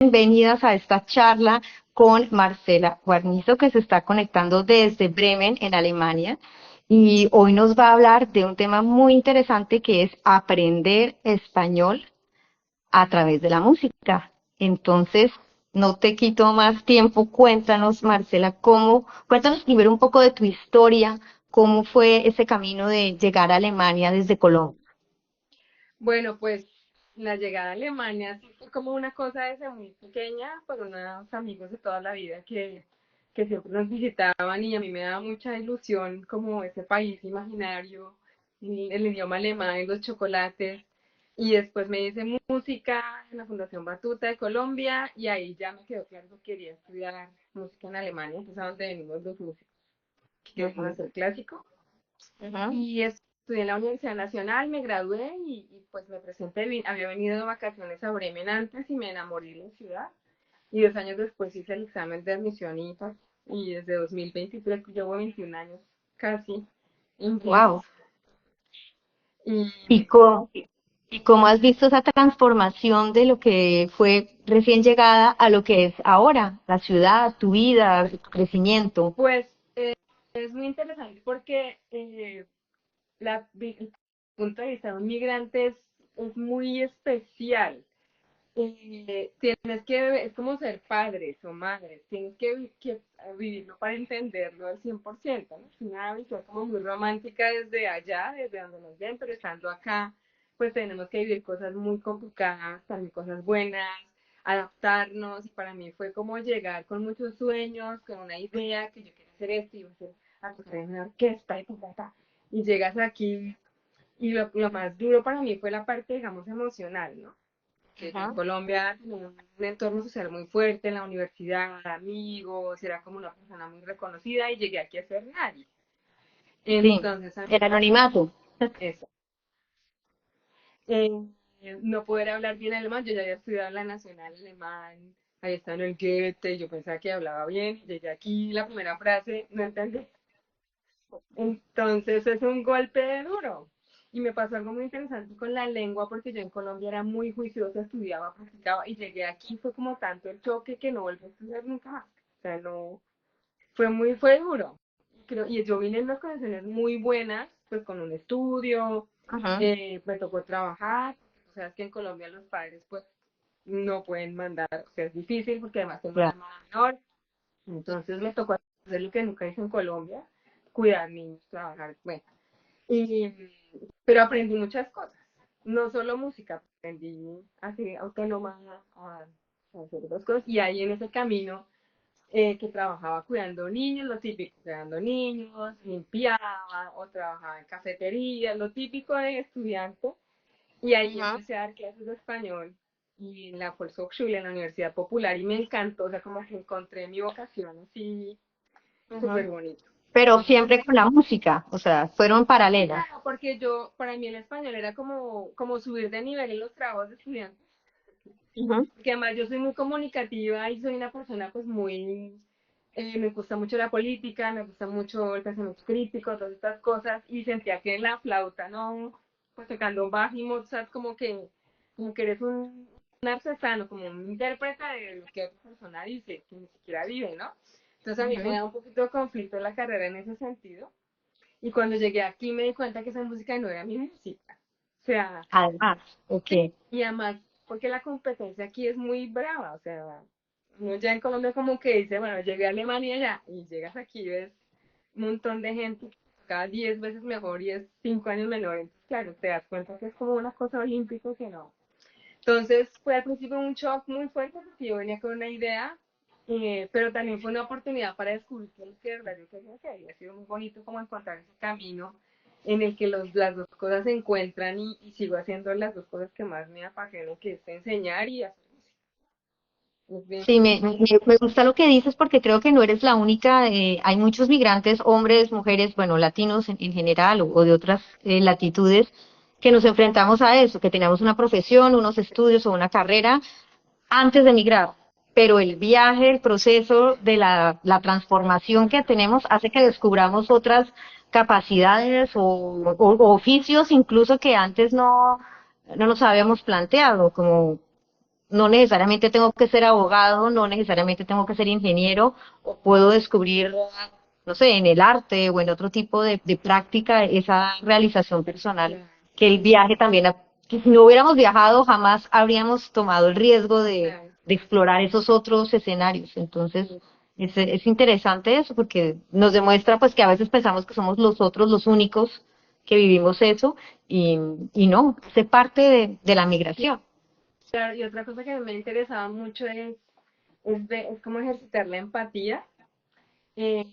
bienvenidas a esta charla con Marcela Guarnizo, que se está conectando desde Bremen, en Alemania. Y hoy nos va a hablar de un tema muy interesante que es aprender español a través de la música. Entonces, no te quito más tiempo. Cuéntanos, Marcela, cuéntanos primero un poco de tu historia, cómo fue ese camino de llegar a Alemania desde Colombia. Bueno, pues la llegada a Alemania sí fue como una cosa desde muy pequeña por unos amigos de toda la vida que siempre nos visitaban y a mí me daba mucha ilusión como ese país imaginario, el idioma alemán y los chocolates. Y después me hice música en la Fundación Batuta de Colombia y ahí ya me quedó claro que quería estudiar música en Alemania, que es a donde venimos los músicos, que queremos Ujú, hacer clásico. ujú. Y estudié en la Universidad Nacional, me gradué pues me presenté, había venido de vacaciones a Bremen antes y me enamoré de la ciudad. Y 2 años después hice el examen de admisión y desde 2023 llevo 21 años casi en vivo. Wow. Y ¿Y cómo has visto esa transformación de lo que fue recién llegada a lo que es ahora, la ciudad, tu vida, tu crecimiento? pues es muy interesante porque el punto de vista de un migrante es muy especial. Tienes que, es como ser padres o madres, tienes que vivirlo para entenderlo al 100%, ¿no? Es una visión como muy romántica desde allá, desde donde nos ven, pero estando acá, pues tenemos que vivir cosas muy complicadas, también cosas buenas, adaptarnos, y para mí fue como llegar con muchos sueños, con una idea, que yo quería hacer esto, y a tocar en una orquesta, y llegas aquí, y lo más duro para mí fue la parte, digamos, emocional, ¿no? Que yo en Ajá. Colombia tenía un entorno social muy fuerte en la universidad, amigos, era como una persona muy reconocida y llegué aquí a ser nadie. Sí, Entonces, a mí el anonimato. eso. Eh, no poder hablar bien alemán, yo ya había estudiado en la Nacional Alemán, había estado en el Goethe, yo pensaba que hablaba bien, llegué aquí, la primera frase, no entendí. Entonces es un golpe duro. Y me pasó algo muy interesante con la lengua, porque yo en Colombia era muy juiciosa, estudiaba, practicaba, y llegué aquí, fue como tanto el choque que no volví a estudiar nunca más. O sea, no, fue duro. Y yo vine en unas condiciones muy buenas, pues con un estudio, Ajá. me tocó trabajar, o sea, es que en Colombia los padres pues no pueden mandar, o sea, es difícil porque además tengo una Ya. hermana menor, entonces me tocó hacer lo que nunca hice en Colombia, cuidar niños, trabajar, bueno. Y, pero aprendí muchas cosas, no solo música, aprendí así autónoma a hacer otras cosas y ahí en ese camino que trabajaba cuidando niños, lo típico, cuidando niños, limpiaba o trabajaba en cafetería, lo típico de estudiante y ahí Ajá. empecé a dar clases de español y en la Volkshochschule, en la Universidad Popular y me encantó, o sea, como que encontré mi vocación así Ajá. súper bonito. Pero siempre con la música, o sea, fueron paralelas. Claro, porque para mí el español era como subir de nivel en los trabajos de estudiante, Ujú. porque además yo soy muy comunicativa y soy una persona pues muy, me gusta mucho la política, me gusta mucho el pensamiento crítico, todas estas cosas, y sentía que en la flauta, ¿no? Pues tocando Bach y Mozart, como que eres un artesano, como un intérprete de lo que otra persona dice, que ni siquiera vive, ¿no? Entonces a mí me Ujú. da un poquito de conflicto la carrera en ese sentido. Y cuando llegué aquí me di cuenta que esa música no era mi música. O sea, Además, ok. sí, y además, porque la competencia aquí es muy brava. O sea, uno ya en Colombia como que dice, bueno, llegué a Alemania ya, y llegas aquí y ves un montón de gente cada 10 veces mejor y es 5 años menor. Entonces, claro, te das cuenta que es como una cosa olímpica que no. Entonces fue al principio un shock muy fuerte porque yo venía con una idea, pero también fue una oportunidad para descubrir qué es lo que de verdad yo quería hacer. Y ha sido muy bonito como encontrar ese camino en el que las dos cosas se encuentran y sigo haciendo las dos cosas que más me apasionan, que es enseñar y hacer música. Es bien Sí, curioso. me gusta lo que dices porque creo que no eres la única. Hay muchos migrantes, hombres, mujeres, bueno, latinos en general o de otras latitudes, que nos enfrentamos a eso, que tenemos una profesión, unos estudios o una carrera antes de emigrar. Pero el viaje, el proceso de la transformación que tenemos hace que descubramos otras capacidades o oficios incluso que antes no nos habíamos planteado, como no necesariamente tengo que ser abogado, no necesariamente tengo que ser ingeniero, o puedo descubrir, no sé, en el arte o en otro tipo de práctica esa realización personal, Claro, que el viaje también, que si no hubiéramos viajado jamás habríamos tomado el riesgo claro. de explorar esos otros escenarios. Entonces, es interesante eso porque nos demuestra pues que a veces pensamos que somos los otros los únicos que vivimos eso y, y no, hace parte de la migración. Claro, y otra cosa que me interesaba mucho es cómo ejercitar la empatía. Eh,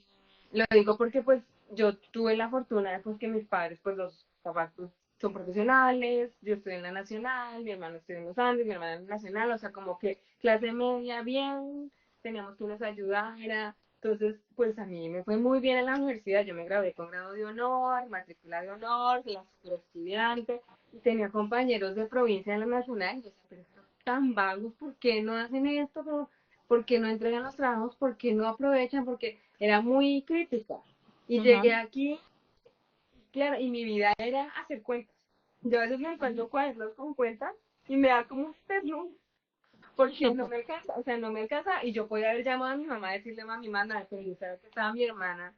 lo digo porque pues yo tuve la fortuna de pues, que mis padres, pues los papás pues, son profesionales, yo estoy en la nacional, mi hermano estudia en los Andes, mi hermana en la nacional, o sea, como que clase media bien, teníamos que nos ayudara. Entonces, pues a mí me fue muy bien en la universidad, yo me gradué con grado de honor, matrícula de honor, la super estudiante, y tenía compañeros de provincia en la nacional, y yo decía, pero son tan vagos, ¿por qué no hacen esto? ¿Por qué no entregan los trabajos? ¿Por qué no aprovechan? Porque era muy crítica. Y llegué Ujú. aquí, claro, y mi vida era hacer cuentas. Yo a veces me encuentro cuadernos con cuentas y me da como un ternura, porque no me alcanza, o sea, no me alcanza. Y yo podía haber llamado a mi mamá a decirle, mami, manda, pero yo sabía que estaba mi hermana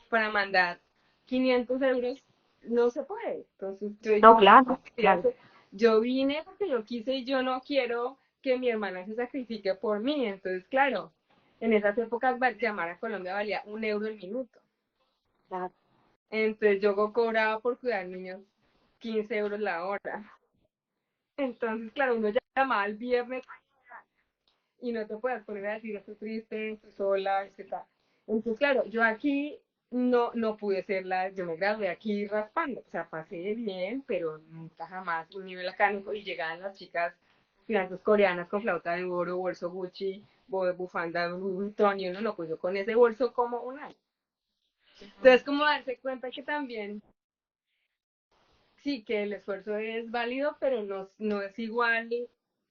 para mandar 500 euros, no se puede. Entonces yo dije, No, bueno, claro, claro. yo vine porque yo quise y yo no quiero que mi hermana se sacrifique por mí. Entonces, claro, en esas épocas llamar a Colombia valía 1 euro el minuto. Claro. Entonces yo cobraba por cuidar niños 15 euros la hora. Entonces, claro, uno llamaba el viernes y no te puedes poner a decir estoy triste, estoy sola, etc. Entonces, claro, yo aquí no pude ser yo me gradué aquí raspando, o sea, pasé bien, pero nunca jamás un nivel académico y llegaban las chicas finanzas coreanas con flauta de oro, bolso Gucci, bufanda Louis Vuitton y uno no, pues yo con ese bolso como un año. Entonces, como darse cuenta que también sí, que el esfuerzo es válido, pero no es igual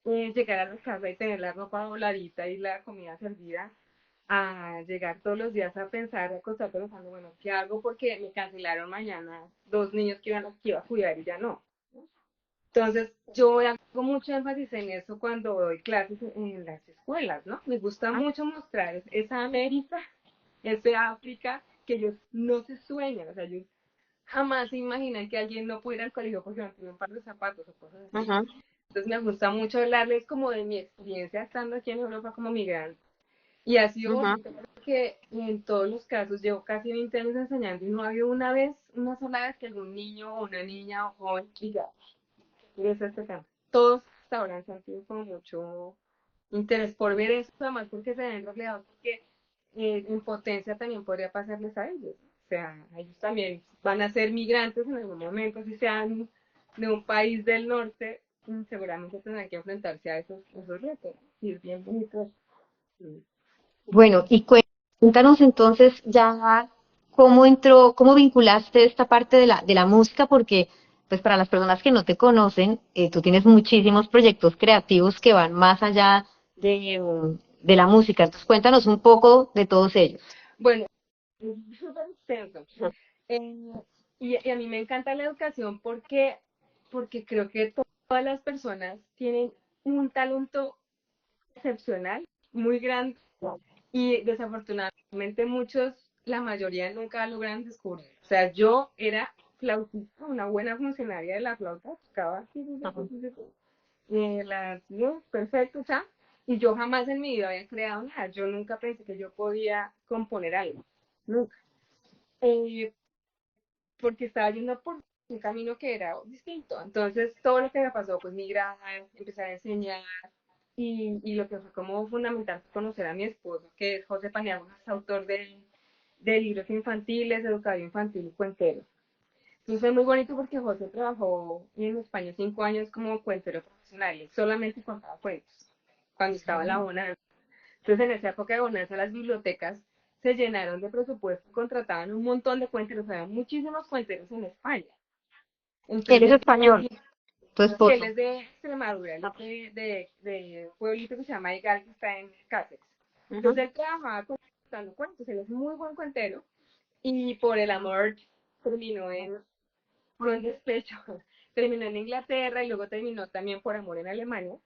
llegar a la casa y tener la ropa dobladita y la comida servida a llegar todos los días a pensar, a acostarte pensando, bueno, ¿qué hago? Porque me cancelaron mañana 2 niños que iba a cuidar y ya no. Entonces, yo hago mucho énfasis en eso cuando doy clases en las escuelas, ¿no? Me gusta mucho mostrar esa América, ese África, que ellos no se sueñan, o sea, ellos jamás se imaginan que alguien no puede ir al colegio porque no tiene un par de zapatos o cosas así. Ujú. Entonces me gusta mucho hablarles como de mi experiencia estando aquí en Europa como migrante. Y ha sido Ujú. bonito porque en todos los casos llevo casi 20 años enseñando y no ha habido una sola vez que algún niño o una niña o joven diga, ¿qué es este tema? Todos hasta ahora han sentido con mucho interés por ver eso, además porque se ven reflejados, porque en potencia también podría pasarles a ellos. O sea, ellos también van a ser migrantes en algún momento, si sean de un país del norte, seguramente tendrán que enfrentarse a esos retos. Y es bien bonito. Sí. Bueno, y cuéntanos entonces ya cómo entró, cómo vinculaste esta parte de la música, porque pues para las personas que no te conocen, tú tienes muchísimos proyectos creativos que van más allá de la música. Entonces cuéntanos un poco de todos ellos. Bueno, es súper extenso. Eh, y a mí me encanta la educación porque creo que todas las personas tienen un talento excepcional, muy grande, y desafortunadamente muchos, la mayoría nunca logran descubrir. O sea, yo era flautista, una buena funcionaria de la flauta, tocaba así, perfecto, ¿sabes? Y yo jamás en mi vida había creado nada, yo nunca pensé que yo podía componer algo, nunca. Eh, porque estaba yendo por un camino que era distinto. Entonces, todo lo que me pasó, pues migrar, empezar a enseñar, y lo que fue como fundamental fue conocer a mi esposo, que es José Paniagua, es autor de libros infantiles, educación infantil y cuentero. Entonces fue muy bonito porque José trabajó en España 5 años como cuentero profesional, y solamente contaba cuentos cuando estaba en la bonanza. Entonces en esa época de bonanza las bibliotecas se llenaron de presupuesto y contrataban un montón de cuenteros, había muchísimos cuenteros en España. Él es Entonces, español, tu él esposo. es de Extremadura, él es de un pueblito que se llama Igal, que está en Cáceres. Ujú. Entonces él trabajaba contando cuentos, él es muy buen cuentero y por el amor terminó por un despecho, terminó en Inglaterra y luego terminó también por amor en Alemania.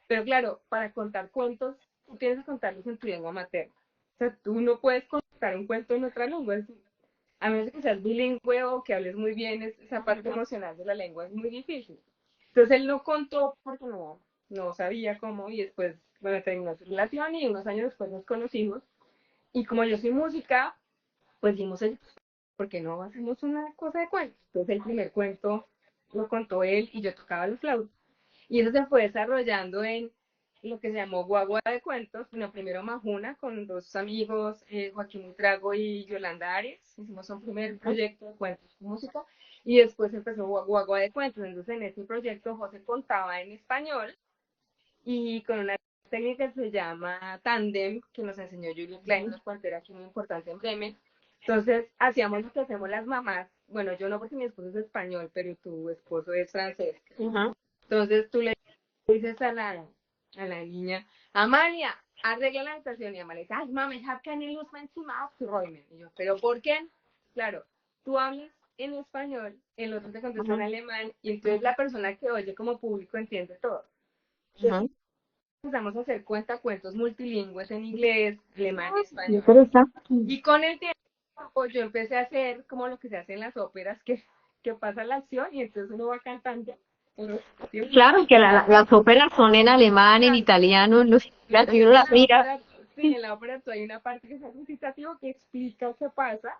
Pero claro, para contar cuentos, tú tienes que contarlos en tu lengua materna. O sea, tú no puedes contar un cuento en otra lengua. A menos de que seas bilingüe o que hables muy bien, esa parte emocional de la lengua es muy difícil. Entonces él no contó porque no sabía cómo y después, bueno, terminó su relación y unos años después nos conocimos. Y como yo soy música, pues dimos el, ¿por qué no hacemos una cosa de cuentos? Entonces el primer cuento lo contó él y yo tocaba el flauta. Y eso se fue desarrollando en lo que se llamó Guagua de Cuentos. Bueno, primero Majuna con dos amigos, Joaquín Buitrago y Yolanda Arias. Hicimos un primer proyecto de cuentos con música y después empezó Guagua de Cuentos. Entonces en ese proyecto José contaba en español y con una técnica que se llama Tandem, que nos enseñó Julia Klein, una cuantera aquí muy importante en Bremen. Entonces hacíamos lo que hacemos las mamás. Bueno, yo no porque mi esposo es español, pero tu esposo es francés. Entonces tú le dices a la niña, Amalia, arregla la habitación. Y Amalia dice, ay, mami, ich habe keine Lust mehr zum aufzuräumen. Y yo, ¿pero por qué? Claro, tú hablas en español, el otro te contesta en alemán, y entonces la persona que oye como público entiende todo. Entonces empezamos a hacer cuentos multilingües en inglés, alemán y español. Interesante. Y con el tiempo yo empecé a hacer como lo que se hace en las óperas, que pasa la acción y entonces uno va cantando. Claro que las óperas son en alemán, en italiano, y uno En las la mira. ópera, sí, en la ópera tú hay una parte que es el recitativo que explica qué pasa.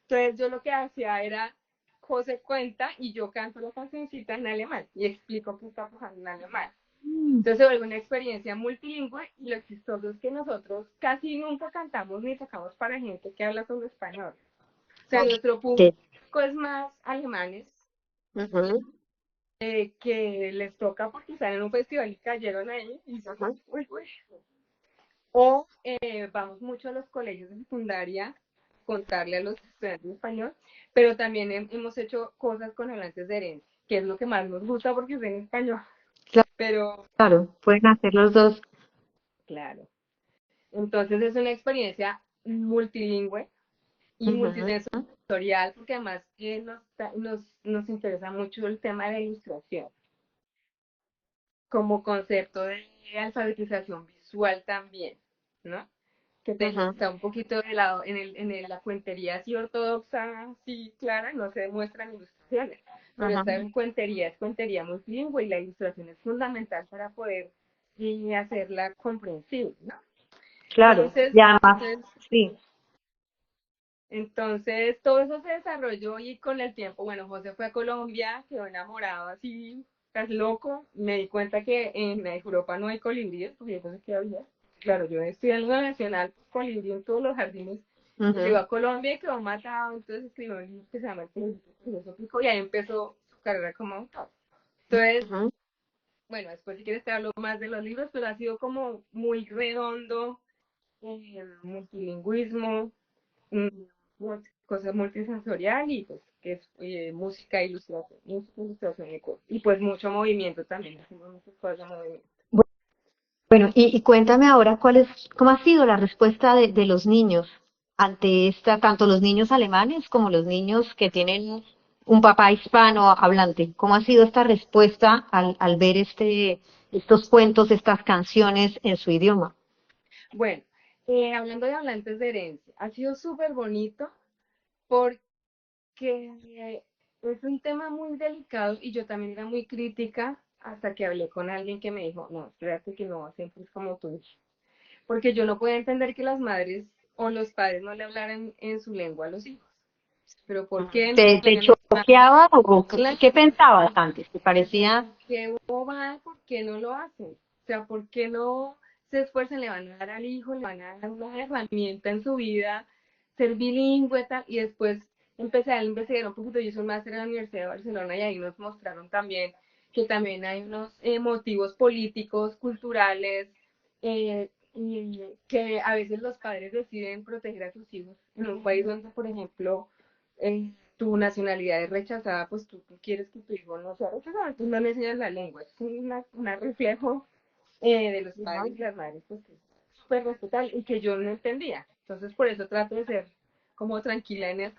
Entonces yo lo que hacía era, José cuenta y yo canto la cancioncita en alemán y explico qué está pasando en alemán. Entonces se vuelve una experiencia multilingüe y lo chistoso es que nosotros casi nunca cantamos ni tocamos para gente que habla solo español. O sea, nuestro Sí. público es más alemanes que les toca porque están en un festival y cayeron ahí y son, uy, uy. O vamos mucho a los colegios de secundaria contarle a los estudiantes de español, pero también hemos hecho cosas con hablantes de herencia, que es lo que más nos gusta porque es en español. Pero, Claro, pueden hacer los dos. claro, entonces es una experiencia multilingüe y multisensorial porque además nos interesa mucho el tema de la ilustración como concepto de alfabetización visual también, ¿no? Que está un poquito de lado la cuentería así ortodoxa, así clara, no se demuestran ilustraciones, pero esta cuentería es cuentería multilingüe y la ilustración es fundamental para poder hacerla comprensible, ¿no? Claro, Entonces, y además, entonces, sí. entonces todo eso se desarrolló y con el tiempo, bueno, José fue a Colombia, quedó enamorado así, casi loco, me di cuenta que en Europa no hay colibríes, porque yo pensé que había. Claro, yo estudié en la Nacional, colibrí en todos los jardines. Llegó a Colombia y quedó matado, entonces escribió un libro que se llama El Colibrí Filosófico y ahí empezó su carrera como autor. Entonces, bueno, después si quieres te hablo más de los libros, pero ha sido como muy redondo, multilingüismo, cosa multisensorial y pues que es música, ilustración y pues mucho movimiento también, hacemos muchas cosas de movimiento. Bueno, y cuéntame ahora cómo ha sido la respuesta de los niños ante tanto los niños alemanes como los niños que tienen un papá hispano hablante. ¿Cómo ha sido esta respuesta al ver estos cuentos, estas canciones en su idioma? Bueno, hablando de hablantes de herencia, ha sido súper bonito porque es un tema muy delicado y yo también era muy crítica hasta que hablé con alguien que me dijo, no, espérate que no, siempre es como tú. Porque yo no podía entender que las madres o los padres no le hablaran en su lengua a los hijos. Pero ¿por qué no ¿Te hablan en español? choqueaba o Claro, qué pensabas antes? ¿Te parecía? qué bobada, ¿por qué no lo hacen? O sea, ¿por qué no se esfuerzan? Le van a dar al hijo, le van a dar una herramienta en su vida, ser bilingüe tal, y después empecé a investigar un poquito. Yo soy un máster en la Universidad de Barcelona y ahí nos mostraron también que también hay unos motivos políticos, culturales, y que a veces los padres deciden proteger a sus hijos en un país donde, por ejemplo, tu nacionalidad es rechazada, pues tú quieres que tu hijo no sea rechazado, entonces no le enseñas la lengua. Es un reflejo de los padres y las madres, pues que es súper respetable y que yo no entendía. Entonces, por eso trato de ser como tranquila en eso.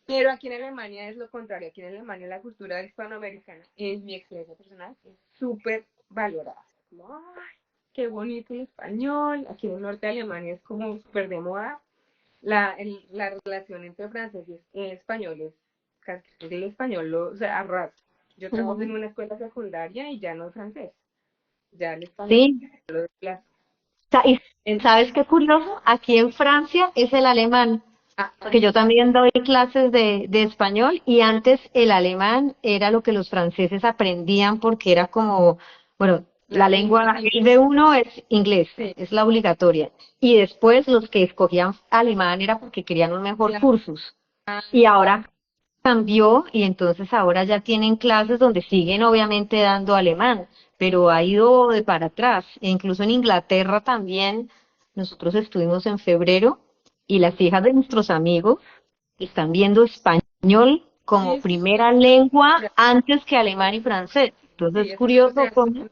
Pero aquí en Alemania es lo contrario. Aquí en Alemania la cultura hispanoamericana, en mi experiencia personal, es súper valorada. como, ay, qué bonito el español. Aquí en el norte de Alemania es como súper de moda. La relación entre franceses y españoles, casi el español, o sea, arrasa. Yo trabajo en Ujú. una escuela secundaria y ya no es francés, ya el español Sí, lo de clase. Y En, sabes qué curioso, aquí en Francia es el alemán, ah, porque yo también doy clases de español y antes el alemán era lo que los franceses aprendían porque era como, bueno, la la lengua, lengua, el B1 es inglés, sí, es la obligatoria, y después los que escogían alemán era porque querían un mejor claro. cursus. Y ahora cambió y entonces ahora ya tienen clases donde siguen obviamente dando alemán, pero ha ido de para atrás. E incluso en Inglaterra también, nosotros estuvimos en febrero y las hijas de nuestros amigos están viendo español como Sí, sí, primera lengua antes que alemán y francés. Entonces sí, es eso es, o sea, curioso cómo,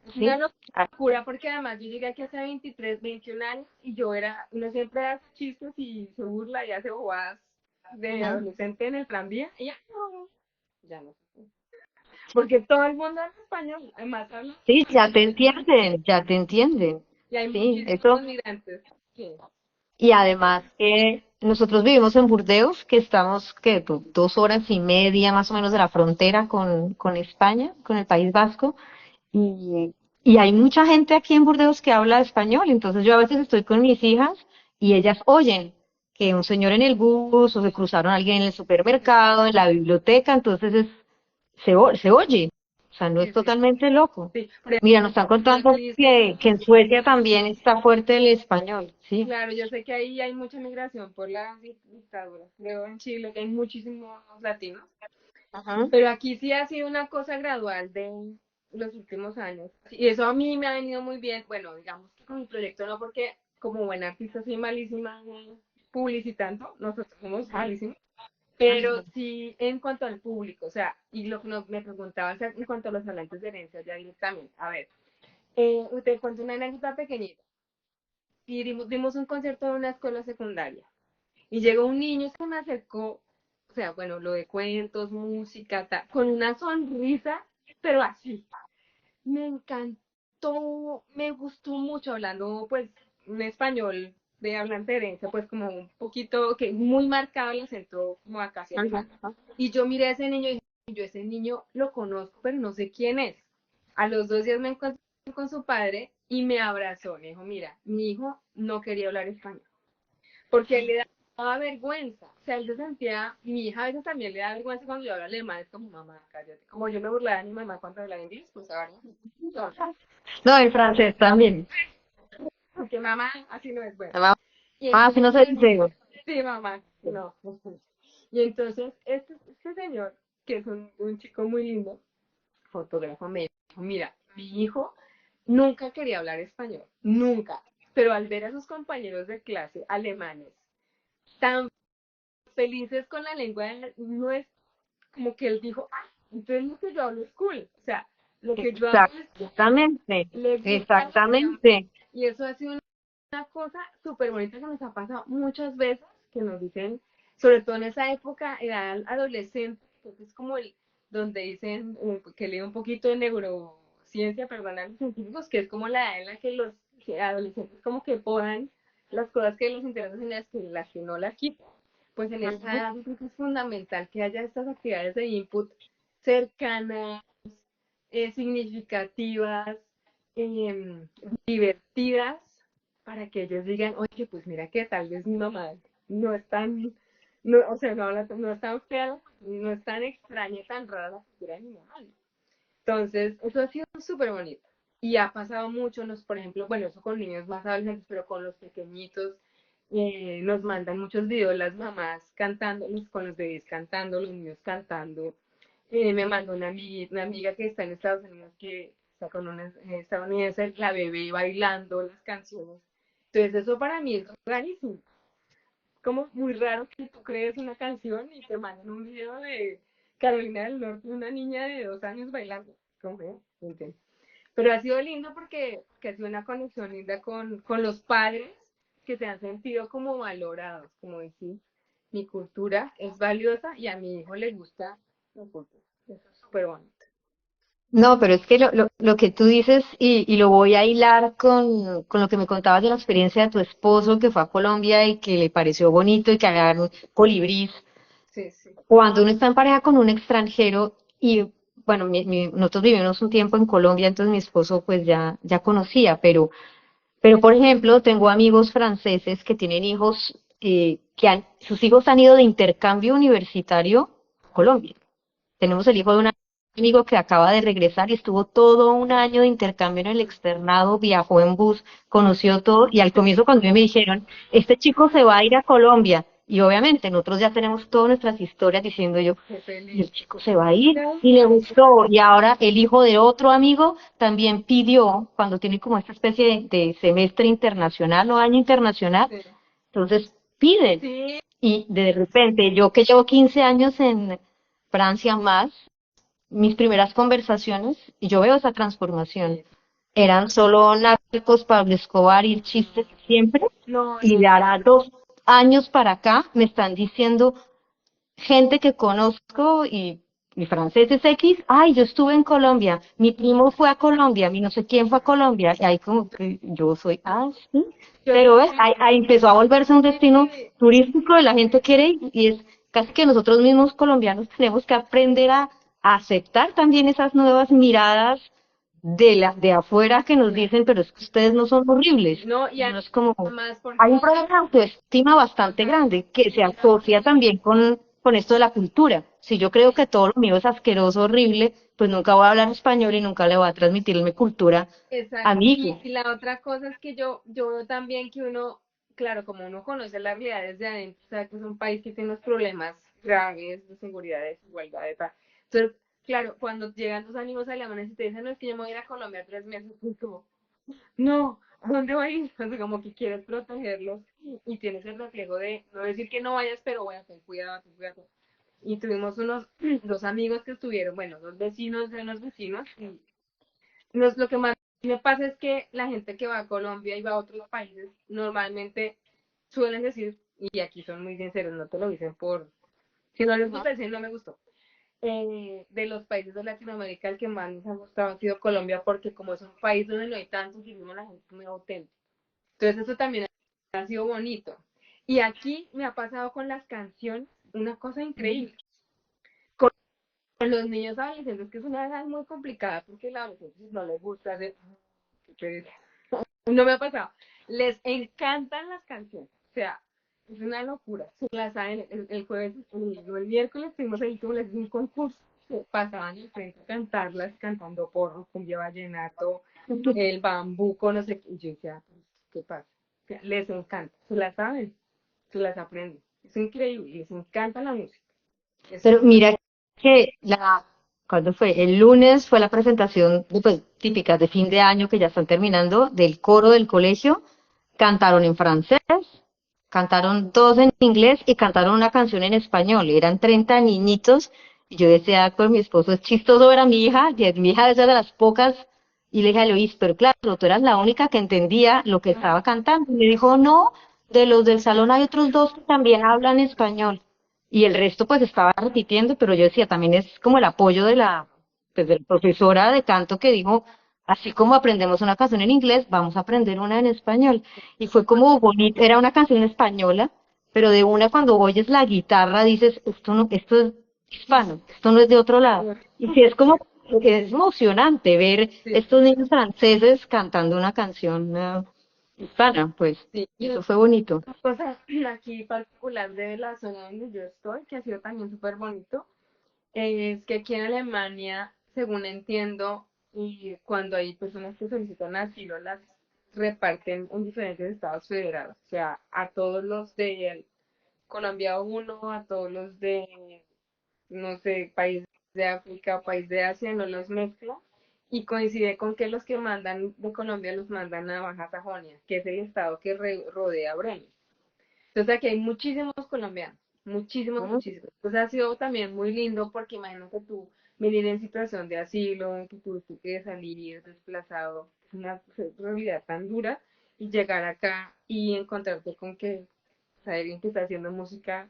es una ¿sí? Ah, locura porque además yo llegué aquí hace 23, 21 años y yo era, uno siempre hace chistes y se burla y hace bobadas de ujú. adolescente en el tranvía y ya no. Porque todo el mundo habla español, además habla Sí, ya te español entienden, ya te entienden. y hay Sí, muchísimos eso. migrantes. Sí, Y además que nosotros vivimos en Burdeos, que estamos que 2 horas y media más o menos de la frontera con España, con el País Vasco, y hay mucha gente aquí en Burdeos que habla español, entonces yo a veces estoy con mis hijas y ellas oyen que un señor en el bus o se cruzaron a alguien en el supermercado, en la biblioteca, entonces se oye, o sea, no es sí, sí, totalmente loco. sí. Por Mira, nos están ejemplo, contando que en Suecia también está fuerte el español, ¿sí? claro, yo sé que ahí hay mucha migración por la dictadura. Creo en Chile que hay muchísimos latinos. Ajá. Pero aquí sí ha sido una cosa gradual de los últimos años. Y eso a mí me ha venido muy bien. Bueno, digamos que con mi proyecto no, porque como buena artista soy malísima publicitando. Nosotros somos malísimos. Pero sí en cuanto al público, o sea, y lo que me preguntaba en cuanto a los hablantes de herencia ya directamente. A ver, te cuento una anécdota pequeñita. Y dimos un concierto en una escuela secundaria. Y llegó un niño, se me acercó, o sea, bueno, lo de cuentos, música, con una sonrisa, pero así. Me encantó, me gustó mucho hablando, pues, un español de hablante de herencia, pues, como un poquito, que muy marcado el acento, como acá hacia alemán. Y yo miré a ese niño y dije, yo ese niño lo conozco, pero no sé quién es. A los 2 días me encontré con su padre y me abrazó. Me dijo, mira, mi hijo no quería hablar español porque le daba vergüenza. O sea, él se sentía, mi hija a veces también le da vergüenza cuando yo hablo alemán, es como, mamá, cállate. Como yo me burlaba de mi mamá cuando hablaba inglés, pues ahora no. No, el francés también. Porque mamá, así no es bueno. Mamá, Y si entonces no se dice. sí, mamá, no. Y entonces, este señor, que es un chico muy lindo, fotógrafo, me dijo, mira, mi hijo nunca quería hablar español, nunca. Pero al ver a sus compañeros de clase alemanes tan felices con la lengua, no es como que él dijo, ah, entonces lo que yo hablo es cool, o sea, lo que yo hablo Exactamente, le gusta exactamente. y eso ha sido una cosa súper bonita que nos ha pasado muchas veces, que nos dicen, sobre todo en esa época, era adolescente, que es como el, donde dicen, que lee un poquito de neurociencia, perdón, a los científicos, que es como la edad en la que los adolescentes como que podan las cosas que les interesan y las que no las quitan. Pues en esa edad creo que es fundamental que haya estas actividades de input cercanas, significativas, eh, divertidas, para que ellos digan, oye, pues mira que tal vez mi mamá no es tan, no, o sea, no es tan fea, no es tan extraña, tan rara la cultura de mi mamá. Entonces, eso ha sido súper bonito. Y ha pasado mucho, por ejemplo, bueno, eso con niños más adolescentes, pero con los pequeñitos, nos mandan muchos videos las mamás cantando, con los bebés cantando, los niños cantando. Me mandó una amiga que está en Estados Unidos, que está con una estadounidense, la bebé bailando las canciones. Entonces eso para mí es rarísimo. Como muy raro que tú crees una canción y te mandan un video de Carolina del Norte, una niña de 2 años bailando. ¿Cómo es? No entiendo. Pero ha sido lindo porque que ha sido una conexión linda con los padres que se han sentido como valorados, como decir, mi cultura es valiosa y a mi hijo le gusta mi cultura. Eso es súper bonito. No, pero es que lo que tú dices, y lo voy a hilar con lo que me contabas de la experiencia de tu esposo que fue a Colombia y que le pareció bonito y que agarraron colibrís. Sí, sí. Cuando uno está en pareja con un extranjero y, bueno, nosotros vivimos un tiempo en Colombia, entonces mi esposo pues ya conocía, pero por ejemplo, tengo amigos franceses que tienen hijos, sus hijos han ido de intercambio universitario a Colombia. Tenemos el hijo de un amigo que acaba de regresar y estuvo todo un año de intercambio en el externado, viajó en bus, conoció todo y al comienzo cuando me dijeron, este chico se va a ir a Colombia y obviamente nosotros ya tenemos todas nuestras historias diciendo yo, Qué y feliz. el chico se va a ir No, y le gustó y ahora el hijo de otro amigo también pidió, cuando tiene como esta especie de semestre internacional o año internacional, sí. entonces piden Sí, y de repente yo que llevo 15 años en Francia más, mis primeras conversaciones, y yo veo esa transformación, sí. eran solo narcos, Pablo Escobar y chistes siempre, No, y de ahora 2 años para acá me están diciendo gente que conozco y mi francés es X, ay, yo estuve en Colombia, mi primo fue a Colombia, mi no sé quién fue a Colombia, y ahí como que yo soy, sí, yo pero ves, también. ahí empezó a volverse un destino Sí. turístico y la gente quiere ir, y es casi que nosotros mismos colombianos tenemos que aprender a aceptar también esas nuevas miradas de afuera que nos dicen, pero es que ustedes no son horribles. No, y No es como, además hay un porque, problema de autoestima bastante total, grande que se mira, asocia también con esto de la cultura. Si yo creo que todo lo mío es asqueroso, horrible, pues nunca voy a hablar español y nunca le voy a transmitir mi cultura a exacto. mi hijo. Y la otra cosa es que yo veo también que uno, claro, como uno conoce la realidad desde adentro, o sea, que es un país que tiene unos problemas graves de seguridad, de desigualdad, de tal. Entonces, claro, cuando llegan los ánimos alemanes y te dicen, no, es que yo me voy a ir a Colombia 3 meses, pues como, no, ¿a dónde voy a ir? Entonces, como que quieres protegerlos y tienes el reflejo de no decir que no vayas, pero bueno, ten cuidado, ten cuidado. Y tuvimos unos dos amigos que estuvieron, bueno, dos vecinos de unos vecinos. Y lo que más me pasa es que la gente que va a Colombia y va a otros países normalmente suelen decir, y aquí son muy sinceros, no te lo dicen por, si no les gusta decir no me gustó. De los países de Latinoamérica el que más nos ha gustado ha sido Colombia porque como es un país donde no hay tanto turismo, la gente es muy auténtica. Entonces eso también ha sido bonito. Y aquí me ha pasado con las canciones una cosa increíble. Con los niños adolescentes, que es una edad muy complicada porque a los adolescentes no les gusta hacer... No me ha pasado. Les encantan las canciones. O sea, es una locura. Se las saben el jueves, el miércoles tuvimos ahí como les un concurso. Pasaban el frente a cantarlas, cantando porro, cumbia vallenato, el bambuco, no sé qué. Y yo decía, ¿qué pasa? O sea, les encanta. Se las saben, se las aprenden. Es increíble, les encanta la música. Es Pero súper. mira que ¿cuándo fue? El lunes fue la presentación pues, típicas de fin de año que ya están terminando del coro del colegio. Cantaron en francés, cantaron dos en inglés y cantaron una canción en español. Eran 30 niñitos y yo decía con mi esposo, es chistoso ver a mi hija, y mi hija es de las pocas, y le dije, Luis, pero claro, tú eras la única que entendía lo que estaba cantando. Y me dijo, no, de los del salón hay otros dos que también hablan español. Y el resto pues estaba repitiendo, pero yo decía, también es como el apoyo pues, de la profesora de canto que dijo, así como aprendemos una canción en inglés, vamos a aprender una en español. Y fue como bonito, era una canción española, pero de una cuando oyes la guitarra dices, esto no, esto es hispano, esto no es de otro lado. Y sí es como, es emocionante ver Sí, estos niños franceses cantando una canción hispana, pues sí. Y eso fue bonito. una cosa aquí particular de la zona donde yo estoy, que ha sido también súper bonito, es que aquí en Alemania, según entiendo, y cuando hay personas que solicitan asilo, las reparten en diferentes estados federados, o sea, a todos los de Colombia uno, a todos los de, no sé, país de África, país de Asia, no los mezcla, y coincide con que los que mandan de Colombia los mandan a Baja Sajonia, que es el estado que rodea Bremen. Entonces aquí hay muchísimos colombianos, muchísimos, muchísimos. Entonces ha sido también muy lindo porque imagínate tú venir en situación de asilo, en que tú quieres salir desplazado, es una realidad tan dura, y llegar acá y encontrarte con que alguien que está haciendo música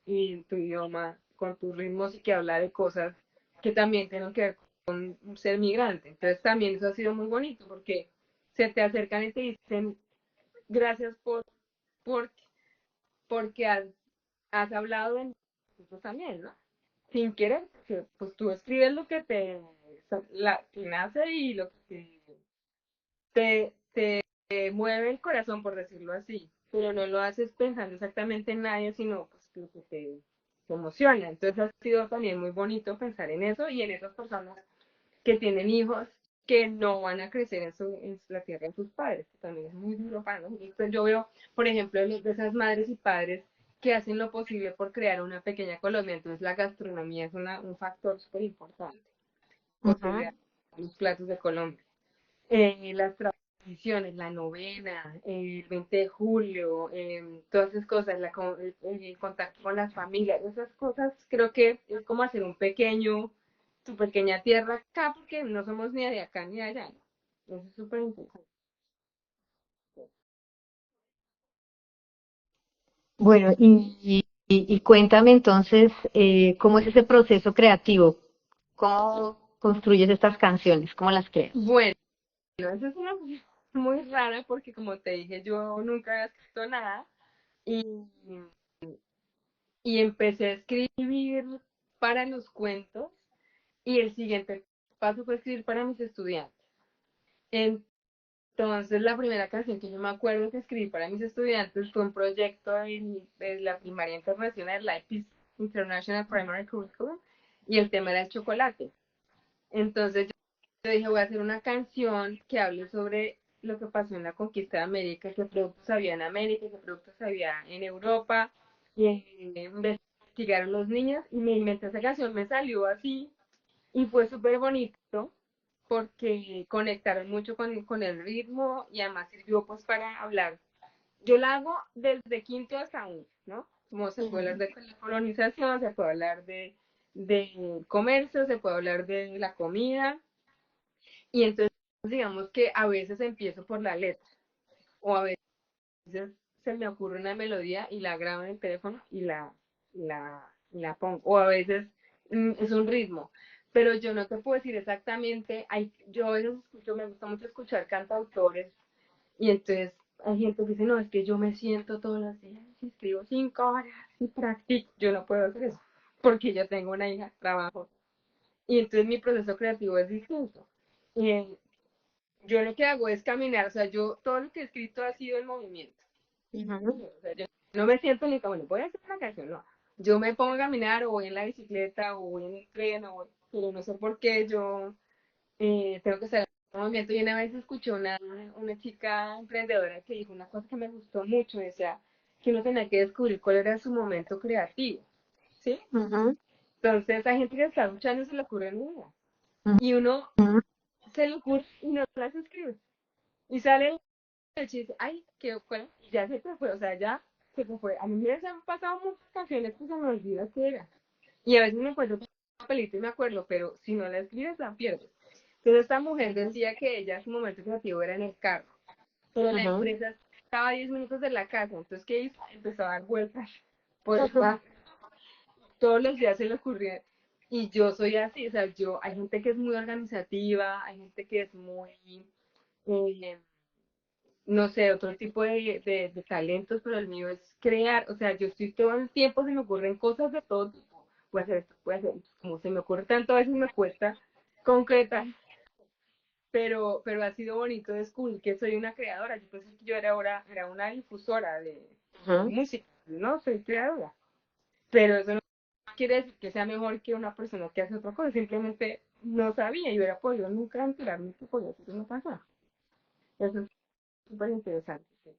y en tu idioma, con tus ritmos y que habla de cosas que también tienen que ver un ser migrante. Entonces también eso ha sido muy bonito porque se te acercan y te dicen gracias por porque has hablado de nosotros también, ¿no? Sin querer, pues tú escribes lo que te nace y lo que te mueve el corazón, por decirlo así, pero no lo haces pensando exactamente en nadie, sino pues lo que te emociona. Entonces ha sido también muy bonito pensar en eso y en esas personas que tienen hijos que no van a crecer en la tierra de sus padres, que también es muy duro para nosotros. Entonces yo veo, por ejemplo, de esas madres y padres que hacen lo posible por crear una pequeña Colombia. Entonces la gastronomía es un factor súper importante, Ujú. posible los platos de Colombia. Las tradiciones, la novena, el 20 de julio, todas esas cosas, el contacto con las familias, esas cosas creo que es como hacer tu pequeña tierra acá, porque no somos ni de acá ni de allá, ¿no? Eso es súper interesante. Bueno, y cuéntame entonces, ¿cómo es ese proceso creativo? ¿Cómo construyes estas canciones? ¿Cómo las creas? Bueno, esa es una cosa muy rara porque como te dije, yo nunca había escrito nada y, y empecé a escribir para los cuentos y el siguiente paso fue escribir para mis estudiantes. Entonces, la primera canción que yo me acuerdo que escribí para mis estudiantes fue un proyecto de la primaria internacional, Life International Primary Curriculum, y el tema era el chocolate. Entonces, yo dije, voy a hacer una canción que hable sobre lo que pasó en la conquista de América, qué productos había en América, qué productos había en Europa, y investigaron los niños, y me inventé esa canción, me salió así, y fue súper bonito porque conectaron mucho con el ritmo y además sirvió pues para hablar. Yo la hago desde quinto hasta uno, ¿no? Como se puede hablar Ujú. de colonización, se puede hablar de comercio, se puede hablar de la comida y entonces digamos que a veces empiezo por la letra o a veces se me ocurre una melodía y la grabo en el teléfono y la pongo. O a veces es un ritmo. Pero yo no te puedo decir exactamente. Yo a veces escucho, me gusta mucho escuchar cantautores y entonces hay gente que dice, no, es que yo me siento todos los días y escribo 5 horas y practico. Yo no puedo hacer eso porque yo tengo una hija, trabajo. Y entonces mi proceso creativo es distinto. Y yo lo que hago es caminar, o sea, yo todo lo que he escrito ha sido en movimiento. Ujú. O sea, yo no me siento ni como, bueno, voy a hacer una canción, no. Yo me pongo a caminar o voy en la bicicleta o voy en el tren, pero no sé por qué yo tengo que estar en movimiento. Y una vez escuché una chica emprendedora que dijo una cosa que me gustó mucho, decía que uno tenía que descubrir cuál era su momento creativo, ¿sí? Ujú. Entonces hay gente que está escuchando y se le ocurre en una. Y uno Ujú. se le ocurre y no las escribe. Y sale el chiste, ay, qué fue, y ya se te fue, o sea, ya se te fue. A mí me han pasado muchas canciones que se me olvida qué era. Y a veces me encuentro un papelito y me acuerdo, pero si no la escribes, la pierdes. Entonces esta mujer Ujú. decía que ella, su momento creativo era en el carro, pero la Ujú. empresa estaba a 10 minutos de la casa, entonces ¿qué hizo? Empezó a dar vueltas por el barrio. Todos los días se le ocurría. Y yo soy así, o sea, hay gente que es muy organizativa, hay gente que es muy, eh, no sé, otro tipo de talentos, pero el mío es crear, o sea, yo estoy todo el tiempo, se me ocurren cosas de todo tipo, puede hacer esto, puede hacer esto, como se me ocurre tanto, a veces me cuesta concretar, pero ha sido bonito descubrir que soy una creadora, yo pensé que yo era una difusora de Ujú. música, no, soy creadora, pero eso no quiere decir que sea mejor que una persona que hace otra cosa, simplemente no sabía y hubiera podido nunca enterarme que podía hacer una cosa. Eso es súper interesante. Sí.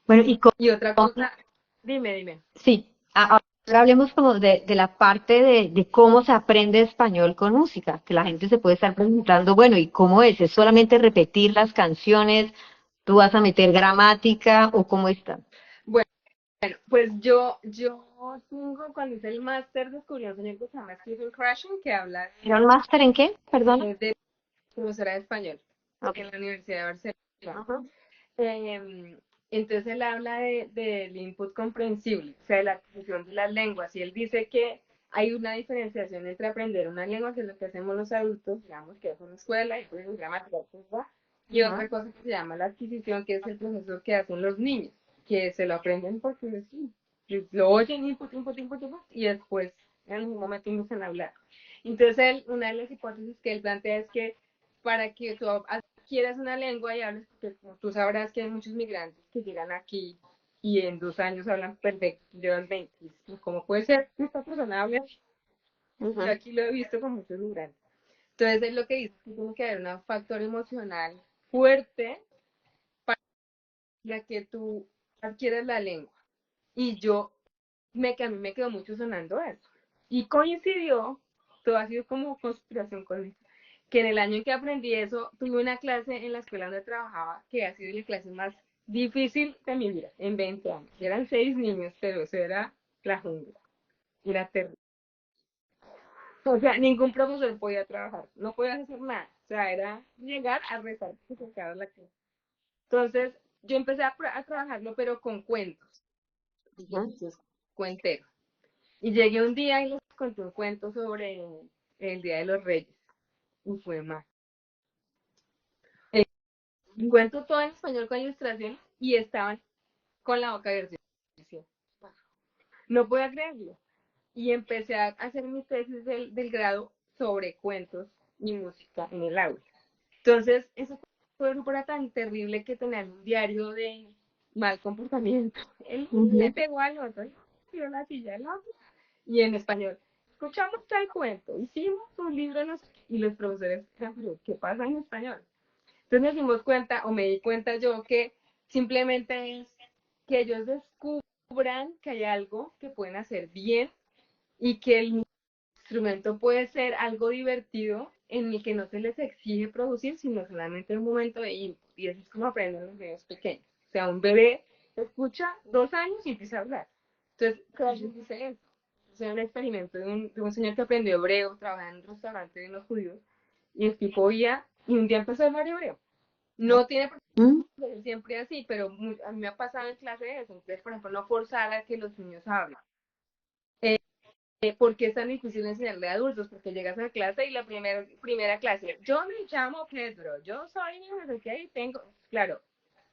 Bueno, y Y otra cómo, cosa, dime. sí, ahora hablemos como de la parte de cómo se aprende español con música, que la gente se puede estar preguntando, bueno, ¿y cómo es? ¿Es solamente repetir las canciones? ¿Tú vas a meter gramática o cómo está? Bueno, pues yo tengo, cuando hice el máster, descubrí un señor que se llama Stephen Krashen, que habla ¿Era un máster en qué? Perdona. de profesora de español Ok. en la Universidad de Barcelona. Ajá. Entonces él habla del input comprensible, o sea, de la adquisición de las lenguas, y él dice que hay una diferenciación entre aprender una lengua, que es lo que hacemos los adultos, digamos, que es una escuela, y pues gramática, y otra cosa que se llama la adquisición, que es el proceso que hacen los niños, que se lo aprenden porque sí, lo oyen input, input, input, input, y después en algún momento empiezan a hablar. Entonces, una de las hipótesis que él plantea es que para que tú adquieras una lengua y hables, porque como tú sabrás que hay muchos migrantes que llegan aquí y en 2 años hablan perfecto, llevan 20. ¿Cómo puede ser que esta persona hable? Yo aquí lo he visto con muchos migrantes. Entonces, es lo que dice, que tiene que haber un factor emocional fuerte para que tú adquieras la lengua. Y a mí me quedó mucho sonando eso. Y coincidió, todo ha sido como conspiración con eso, que en el año en que aprendí eso, tuve una clase en la escuela donde trabajaba que ha sido la clase más difícil de mi vida, en 20 años. Eran 6 niños, pero eso era la jungla. Era terrible. O sea, ningún profesor podía trabajar, no podías hacer nada. O sea, era llegar a rezar que se acabara la clase. Entonces, yo empecé a trabajarlo, pero con cuentos. Entonces, cuentero. Y llegué un día y les conté un cuento sobre el Día de los Reyes. Y fue más. Un cuento todo en español con ilustración y estaban con la boca abierta. No podía creerlo. Y empecé a hacer mi tesis del grado sobre cuentos y música en el aula. Entonces, eso fue tan terrible que tener un diario de mal comportamiento. Él le pegó al otro, tiró la silla al otro, y en español. Escuchamos tal cuento, hicimos un libro y los profesores, pero ¿qué pasa en español? Entonces nos dimos cuenta, o me di cuenta yo, que simplemente es que ellos descubran que hay algo que pueden hacer bien y que el instrumento puede ser algo divertido en el que no se les exige producir, sino solamente un momento de input. Y eso es como aprenden los niños pequeños. O sea, un bebé escucha 2 años y empieza a hablar. Entonces, cada vez dice eso. Es un experimento de un señor que aprendió hebreo, trabajaba en un restaurante de los judíos, y el tipo oía, y un día empezó a hablar hebreo. No tiene por qué ser siempre así, pero a mí me ha pasado en clase de eso. Entonces, por ejemplo, no forzar a que los niños hablen. ¿Por qué es tan difícil enseñarle a adultos? Porque llegas a clase y la primera clase, yo me llamo Pedro, yo soy no sé qué y tengo, claro,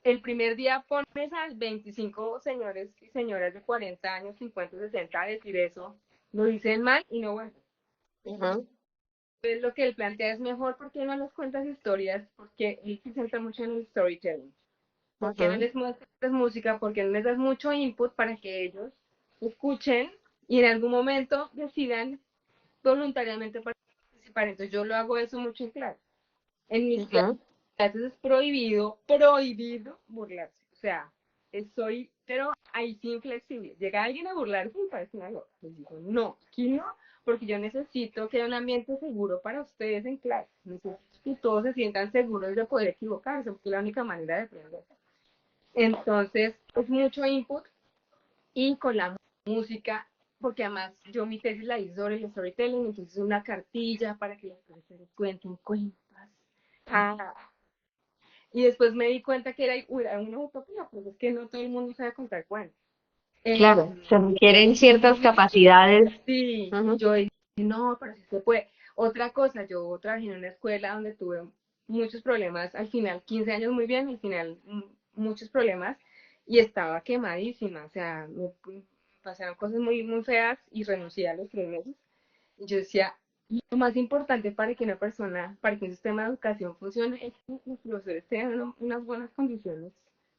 el primer día pones a 25 señores y señoras de 40 años, 50, 60 a decir eso, lo dicen mal y no bueno. Entonces lo que él plantea es mejor porque no les cuentas historias, porque él se centra mucho en el storytelling. ¿Por qué no les muestras música? Porque no les das mucho input para que ellos escuchen y en algún momento decidan voluntariamente participar. Entonces yo lo hago eso mucho en clase. En mis clases es prohibido burlarse. O sea, soy, pero ahí sí inflexible. Llega alguien a burlarse y me parece una loca. Les digo, no, aquí no, porque yo necesito que haya un ambiente seguro para ustedes en clase. Necesito que todos se sientan seguros de poder equivocarse, porque es la única manera de aprender. Entonces, es mucho input y con la música, porque además yo mi tesis la hice sobre el storytelling, entonces una cartilla para que los profesores cuenten cuentos. Ah, y después me di cuenta que era una utopía, porque es que no todo el mundo sabe contar cuentos. Claro, se requieren ciertas capacidades. Sí, yo dije, no, pero sí se puede. Otra cosa, yo trabajé en una escuela donde tuve muchos problemas, al final 15 años muy bien, al final muchos problemas, y estaba quemadísima, o sea, me pasaron cosas muy, muy feas y renuncié a los 3 meses. Y yo decía, lo más importante para que una persona, para que un sistema de educación funcione, es que los profesores tengan unas buenas condiciones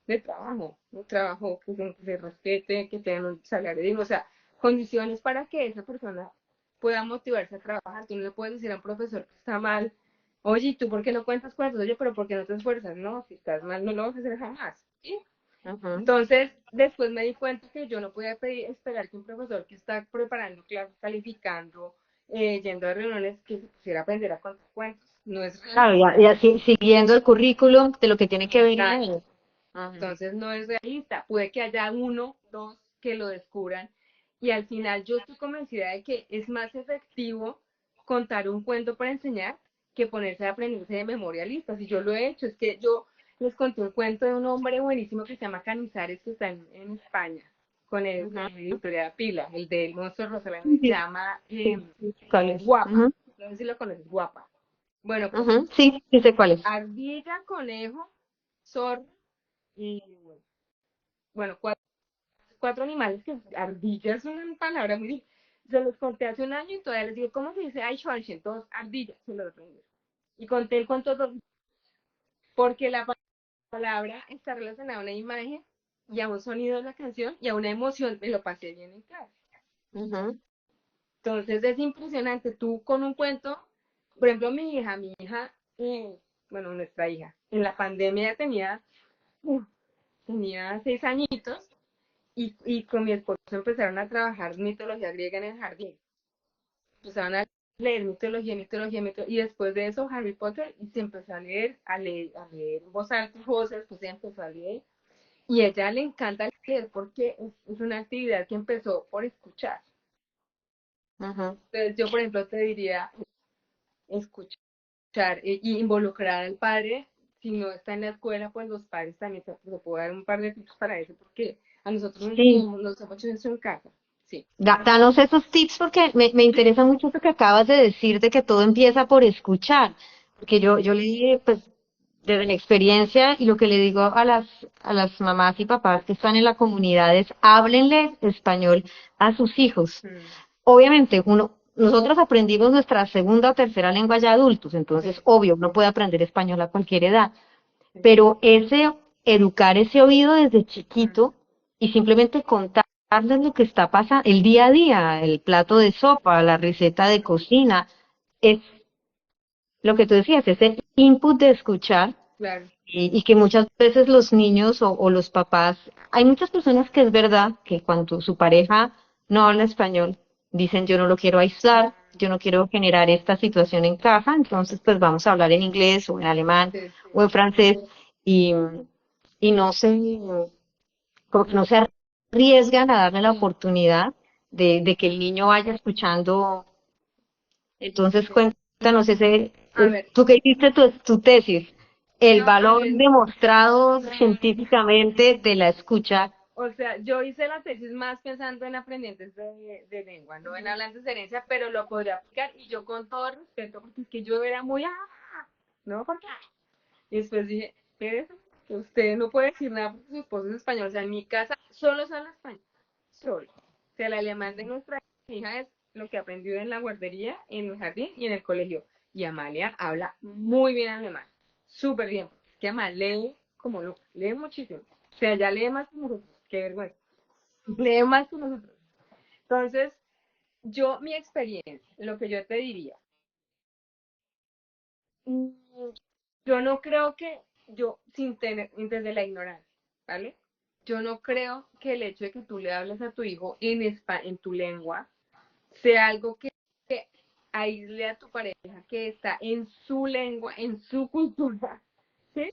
de trabajo, un trabajo que se respete, que tengan un salario digno, o sea, condiciones para que esa persona pueda motivarse a trabajar. Tú no le puedes decir a un profesor que está mal, oye, ¿y tú por qué no cuentas cuentos? Oye, pero ¿por qué no te esfuerzas? No, si estás mal no lo vas a hacer jamás. ¿Sí? Entonces, después me di cuenta que yo no podía esperar que un profesor que está preparando clases, calificando, yendo a reuniones, que se pusiera a aprender a contar cuentos. No es Claro, realista. y así siguiendo el currículum de lo que tiene que ver en él. Entonces no es realista. Puede que haya uno, dos que lo descubran. Y al final yo estoy convencida de que es más efectivo contar un cuento para enseñar que ponerse a aprenderse de memoria listas. Y yo lo he hecho. Es que yo les conté un cuento de un hombre buenísimo que se llama Canizares, que está en España. con el Ujú. editorial Pila, el del monstruo Rosalén, se Sí, llama sí, sí, sé ¿cuál es? Guapa. Ujú, No sé si lo conoces, Guapa. Bueno, pues ujú, sí, sí sé cuál es. ardilla, conejo, zorro y, bueno, cuatro animales que ardilla es una palabra muy. Se los conté hace un año y todavía les digo, ¿cómo se dice? Ay, Schwarzen, todos ardillas, se los aprendí. Y conté el cuento porque la palabra está relacionada a una imagen y a un sonido de la canción y a una emoción. Me lo pasé bien en clase. Ujú, Entonces es impresionante, tú con un cuento, por ejemplo, mi hija, bueno, nuestra hija, en la pandemia tenía 6 añitos y con mi esposo empezaron a trabajar mitología griega en el jardín. Empezaron a leer mitología, y después de eso Harry Potter y se empezó a leer en voz alta, después se empezó a leer y a ella le encanta leer porque es una actividad que empezó por escuchar. ujú. Entonces yo, por ejemplo, te diría escuchar y involucrar al padre. Si no está en la escuela, pues los padres también se puede dar un par de tips para eso, porque a nosotros Sí, nos hemos hecho eso en casa. Sí. danos esos tips porque me interesa mucho lo que acabas de decir de que todo empieza por escuchar. Porque yo le, pues, desde mi experiencia y lo que le digo a las mamás y papás que están en la comunidad es háblenle español a sus hijos. Mm, Obviamente, nosotros aprendimos nuestra segunda o tercera lengua ya adultos, entonces, sí, obvio, uno puede aprender español a cualquier edad, sí. pero educar ese oído desde Mm, chiquito y simplemente contarles lo que está pasando, el día a día, el plato de sopa, la receta de cocina, es lo que tú decías, es el input de escuchar claro. y que muchas veces los niños o los papás, hay muchas personas que es verdad que cuando su pareja no habla español, dicen yo no lo quiero aislar, yo no quiero generar esta situación en casa, entonces pues vamos a hablar en inglés o en alemán Sí, o sí. en francés y, y como que no se arriesgan a darle la oportunidad de que el niño vaya escuchando. Entonces Sí. cuéntanos A ver, tú que hiciste tu tesis, el no, valor demostrado científicamente de la escucha. o sea, yo hice la tesis más pensando en aprendientes de lengua, no en hablantes de herencia, pero lo podría aplicar y yo con todo respeto, porque es que yo era muy, ¿no? Porque y después dije, espérese, usted no puede decir nada porque su esposo es español. O sea, en mi casa solo se habla español. Solo. O sea, el alemán de nuestra hija es lo que aprendió en la guardería, en el jardín y en el colegio. Y Amalia habla muy bien alemán. Súper bien. Es que Amalia lee como loco. Lee muchísimo. O sea, ya lee más que nosotros. Qué vergüenza. Lee más que nosotros. Entonces, mi experiencia, lo que yo te diría, mm, yo no creo que sin tener, desde la ignorancia, ¿vale? Yo no creo que el hecho de que tú le hables a tu hijo en tu lengua sea algo que aísle a tu pareja que está en su lengua, en su cultura, ¿sí?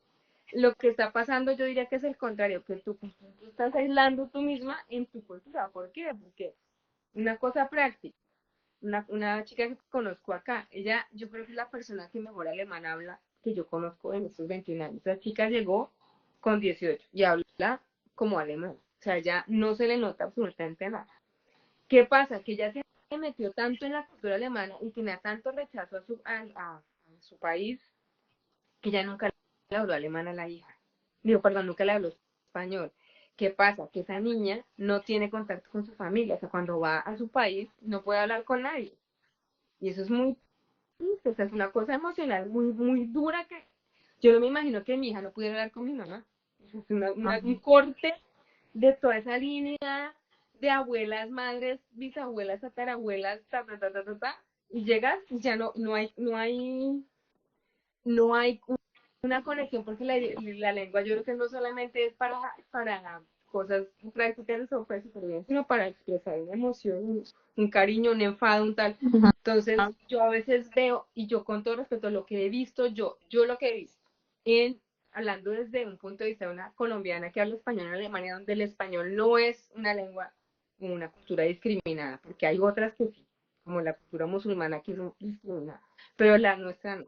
Lo que está pasando yo diría que es el contrario, que tú estás aislando tú misma en tu cultura. ¿Por qué? Porque una cosa práctica, una chica que conozco acá, yo creo que es la persona que mejor alemán habla que yo conozco en estos 21 años. Esa chica llegó con 18 y habla como alemán. O sea, ya no se le nota absolutamente nada. ¿Qué pasa? Que ella se metió tanto en la cultura alemana y tenía tanto rechazo a su país que ya nunca le habló alemán a la hija. Digo, perdón, nunca le habló español. ¿Qué pasa? Que esa niña no tiene contacto con su familia. O sea, cuando va a su país no puede hablar con nadie. Y eso es muy triste, o sea, es una cosa emocional muy, muy dura que yo no me imagino que mi hija no pudiera hablar con mi mamá. Es un corte de toda esa línea de abuelas, madres, bisabuelas, tatarabuelas, y llegas y ya no hay una conexión porque la lengua yo creo que no solamente es para cosas prácticas o para supervivencia, sino para expresar una emoción, un cariño, un enfado, un tal. Ujú. Entonces, yo a veces veo, y yo con todo respeto, lo que he visto, yo lo que he visto, hablando desde un punto de vista de una colombiana que habla español en Alemania, donde el español no es una lengua, una cultura discriminada, porque hay otras que sí, como la cultura musulmana que es discriminada, pero la nuestra no.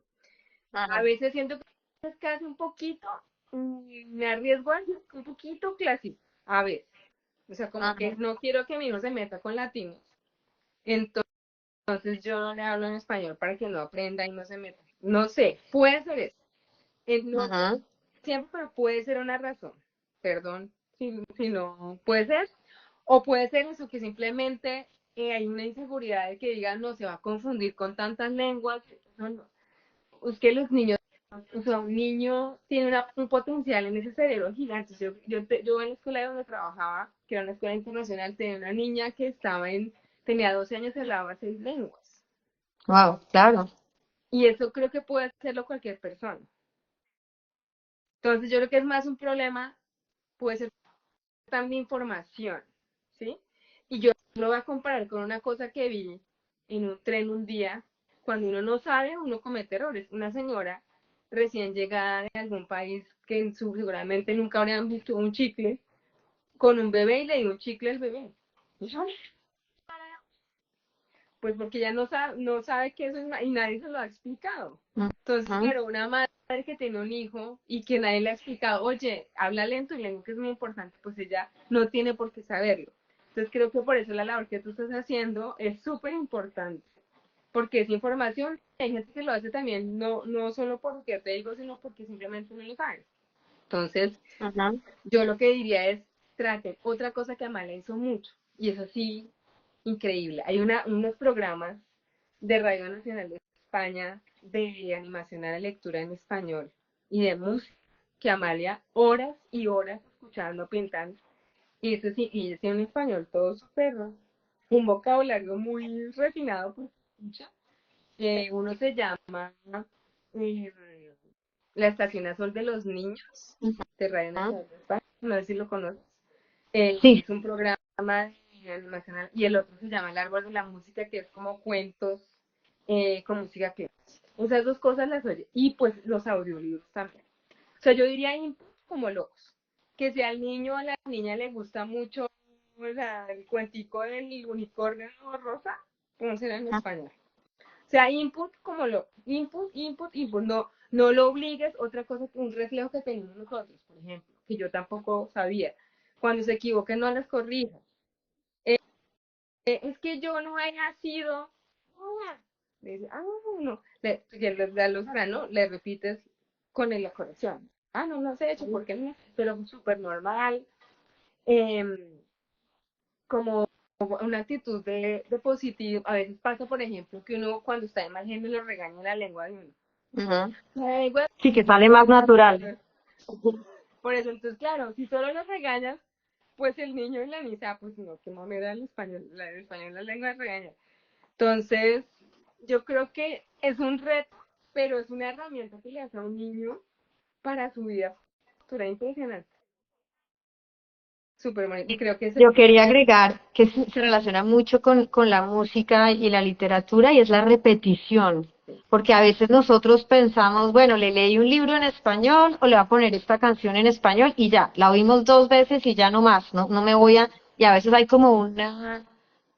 A Ajá. veces siento que es casi un poquito, me arriesgo a decir un poquito clásico, a ver. O sea, como Ajá, que no quiero que mi hijo se meta con latinos. Entonces yo no le hablo en español para que no aprenda y no se meta. No sé, puede ser eso. No ajá. siempre, pero puede ser una razón. Perdón si no puede ser. O puede ser eso, que simplemente hay una inseguridad de que digan, no, se va a confundir con tantas lenguas. No, no. Es que los niños, o sea, un niño tiene un potencial en ese cerebro gigante. Yo en la escuela donde trabajaba, que era una escuela internacional, tenía una niña que tenía 12 años y hablaba 6 lenguas. Wow, claro. Y eso creo que puede hacerlo cualquier persona. Entonces yo creo que es más un problema, puede ser también información, ¿sí? Y yo lo voy a comparar con una cosa que vi en un tren un día. Cuando uno no sabe, uno comete errores. Una señora recién llegada de algún país que seguramente nunca habrían visto un chicle, con un bebé y le dio un chicle al bebé. Pues porque ella no sabe que eso es y nadie se lo ha explicado. Entonces, Ujú. claro, una madre que tiene un hijo y que nadie le ha explicado, oye, habla lento y lengua que es muy importante, pues ella no tiene por qué saberlo. Entonces creo que por eso la labor que tú estás haciendo es súper importante, porque es información. Hay gente que lo hace también, no solo porque te digo, sino porque simplemente no lo sabe. Entonces, Ajá. yo lo que diría es, traten otra cosa que Amalia hizo mucho, y eso sí, increíble. Hay unos programas de Radio Nacional de España de animación a la lectura en español y de música que Amalia horas y horas escuchando, pintando. Y eso sí, y decía un español todo súper, un vocabulario muy refinado, pues, escucha. Uno se llama eh, La Estación Azul de los Niños, de Radio Ajá. Nacional de España, no sé si lo conoces. Sí, Es un programa de animación y el otro se llama El Árbol de la Música, que es como cuentos con música clásica. Esas dos cosas las oye. Y pues los audiolibros también. O sea, yo diría input como locos. Que si al niño o a la niña le gusta mucho, o sea, el cuentico del unicornio rosa, pónselo en español. O sea, input como input, input, input. No lo obligues. Otra cosa, un reflejo que tenemos nosotros, por ejemplo, que yo tampoco sabía. Cuando se equivoquen, no las corrijas. Es que yo no he nacido. Le dice, no. Ya lo sabrán, ¿no? Le repites con la corrección. No lo has hecho, ¿por qué no? Pero súper normal. em, Como una actitud de positivo. A veces pasa, por ejemplo, que uno cuando está de mal genio lo regaña la lengua de uno. ajá. La lengua Sí, que sale más natural. de uno. Por eso, entonces, claro, si solo lo regañas, pues el niño y la niña, pues no, qué mamera el español la lengua de regañar. Entonces, yo creo que es un reto, pero es una herramienta que le hace a un niño para su vida futura impresionante. Súper bonito. Y creo que es Yo quería agregar que se relaciona mucho con la música y la literatura y es la repetición, porque a veces nosotros pensamos, bueno, le leí un libro en español o le voy a poner esta canción en español y ya, la oímos 2 veces y ya no más, no me voy a, y a veces hay como una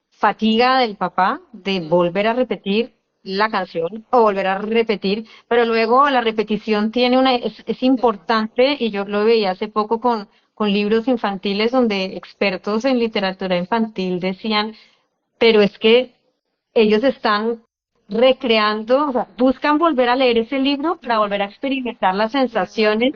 fatiga del papá de volver a repetir la canción o volver a repetir, pero luego la repetición tiene es importante y yo lo veía hace poco con libros infantiles donde expertos en literatura infantil decían, pero es que ellos están recreando, o sea, buscan volver a leer ese libro para volver a experimentar las sensaciones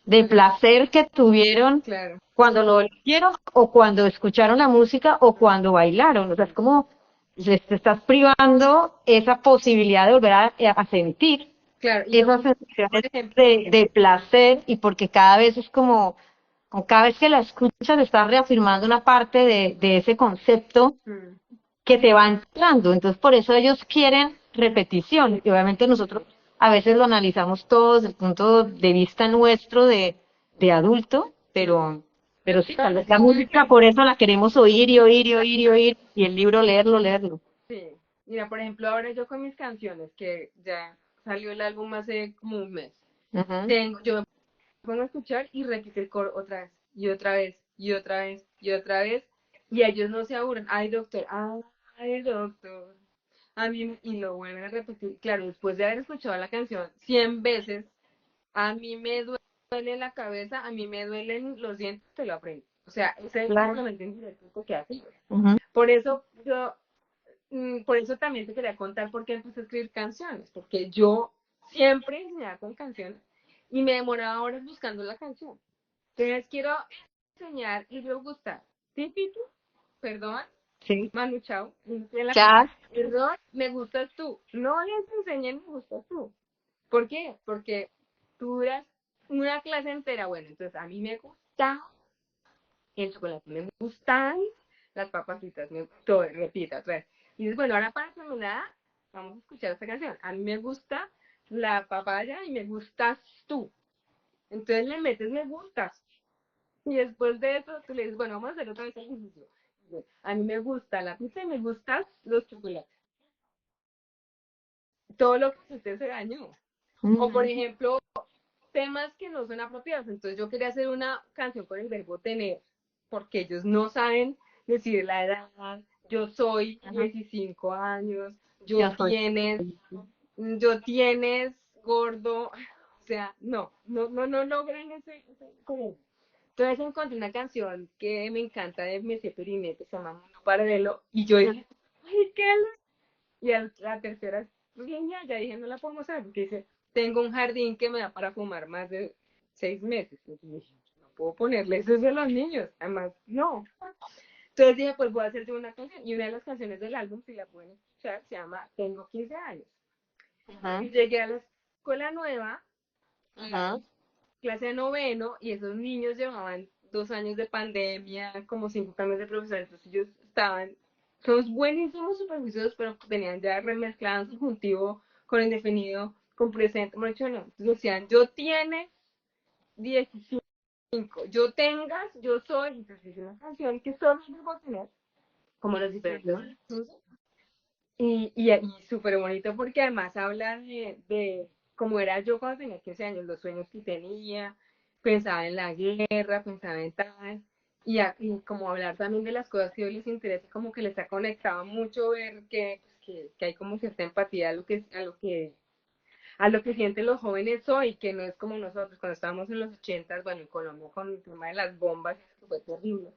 de placer que tuvieron claro. cuando lo leyeron o cuando escucharon la música o cuando bailaron. O sea, es como te estás privando esa posibilidad de volver a sentir Claro. Y yo, esas por sensaciones ejemplo, de placer y porque cada vez es como cada vez que la escuchas estás reafirmando una parte de ese concepto mm, que te va entrando. Entonces, por eso ellos quieren repetición. Y obviamente nosotros a veces lo analizamos todo desde el punto de vista nuestro de adulto, mm. pero sí, tal vez la música por eso la queremos oír y oír y oír y oír, y el libro leerlo, leerlo. Sí, mira, por ejemplo, ahora yo con mis canciones, que ya salió el álbum hace como un mes, Ujú. yo me pongo a escuchar y repito el coro otra vez, y otra vez, y otra vez, y otra vez, y ellos no se aburren. Ay, doctor, a mí, y lo vuelven a repetir. Claro, después de haber escuchado la canción 100 veces, a mí me duele la cabeza, a mí me duelen los dientes, te lo aprendo. O sea, ese es Claro. simplemente indirecto que hace. Ujú. Por eso por eso también te quería contar por qué empecé a escribir canciones, porque yo siempre enseñaba con canciones y me demoraba horas buscando la canción. Entonces quiero enseñar y luego gustar. Típico, perdón, Sí. Manu Chao, en la canción. Ya. Perdón, me gustas tú. No les enseñen me gustas tú. ¿Por qué? Porque tú duras una clase entera. Bueno, entonces a mí me gusta el chocolate, me gustan las papas fritas, me todo, repita otra vez. Y dices, bueno, ahora para terminar, vamos a escuchar esta canción. A mí me gusta la papaya y me gustas tú. Entonces le metes me gustas. Y después de eso, tú le dices, bueno, vamos a hacer otra vez el ejercicio. A mí me gusta la pizza y me gustan los chocolates. Todo lo que usted se dañó. O por Ujú. ejemplo, temas que no son apropiados. Entonces yo quería hacer una canción con el verbo tener, porque ellos no saben decir la edad, yo soy Ajá. 15 años, Yo soy. yo tienes, gordo, o sea, no logran ese como. Entonces encontré una canción que me encanta de Messier Periné, que se llama Mundo Paralelo, y yo dije, ay, qué y la tercera línea, ya dije, no la podemos hacer, porque dice, tengo un jardín que me da para fumar más de 6 meses. Entonces dije, no puedo ponerle eso de los niños, además, no. Entonces dije, pues voy a hacerte una canción. Y una de las canciones del álbum, si la pueden escuchar, se llama Tengo 15 años. Ajá. Y llegué a la escuela nueva, a la Ajá. clase de noveno, y esos niños llevaban 2 años de pandemia, como 5 cambios de profesores, entonces ellos estaban, son buenísimos supervisores, pero tenían ya remezclado en subjuntivo con indefinido, con presente, bueno, hecho no, entonces decían, yo tiene 15, yo tengas, yo soy, entonces es una canción que solo debo tener, como los diferentes, y súper bonito porque además habla de cómo era yo cuando tenía 15 años, los sueños que tenía, pensaba en la guerra, pensaba en tal, y como hablar también de las cosas que hoy les interesa, como que les ha conectado mucho ver que hay como cierta empatía a lo que sienten los jóvenes hoy, que no es como nosotros cuando estábamos en los 80, bueno, en Colombia con el tema de las bombas, eso fue terrible,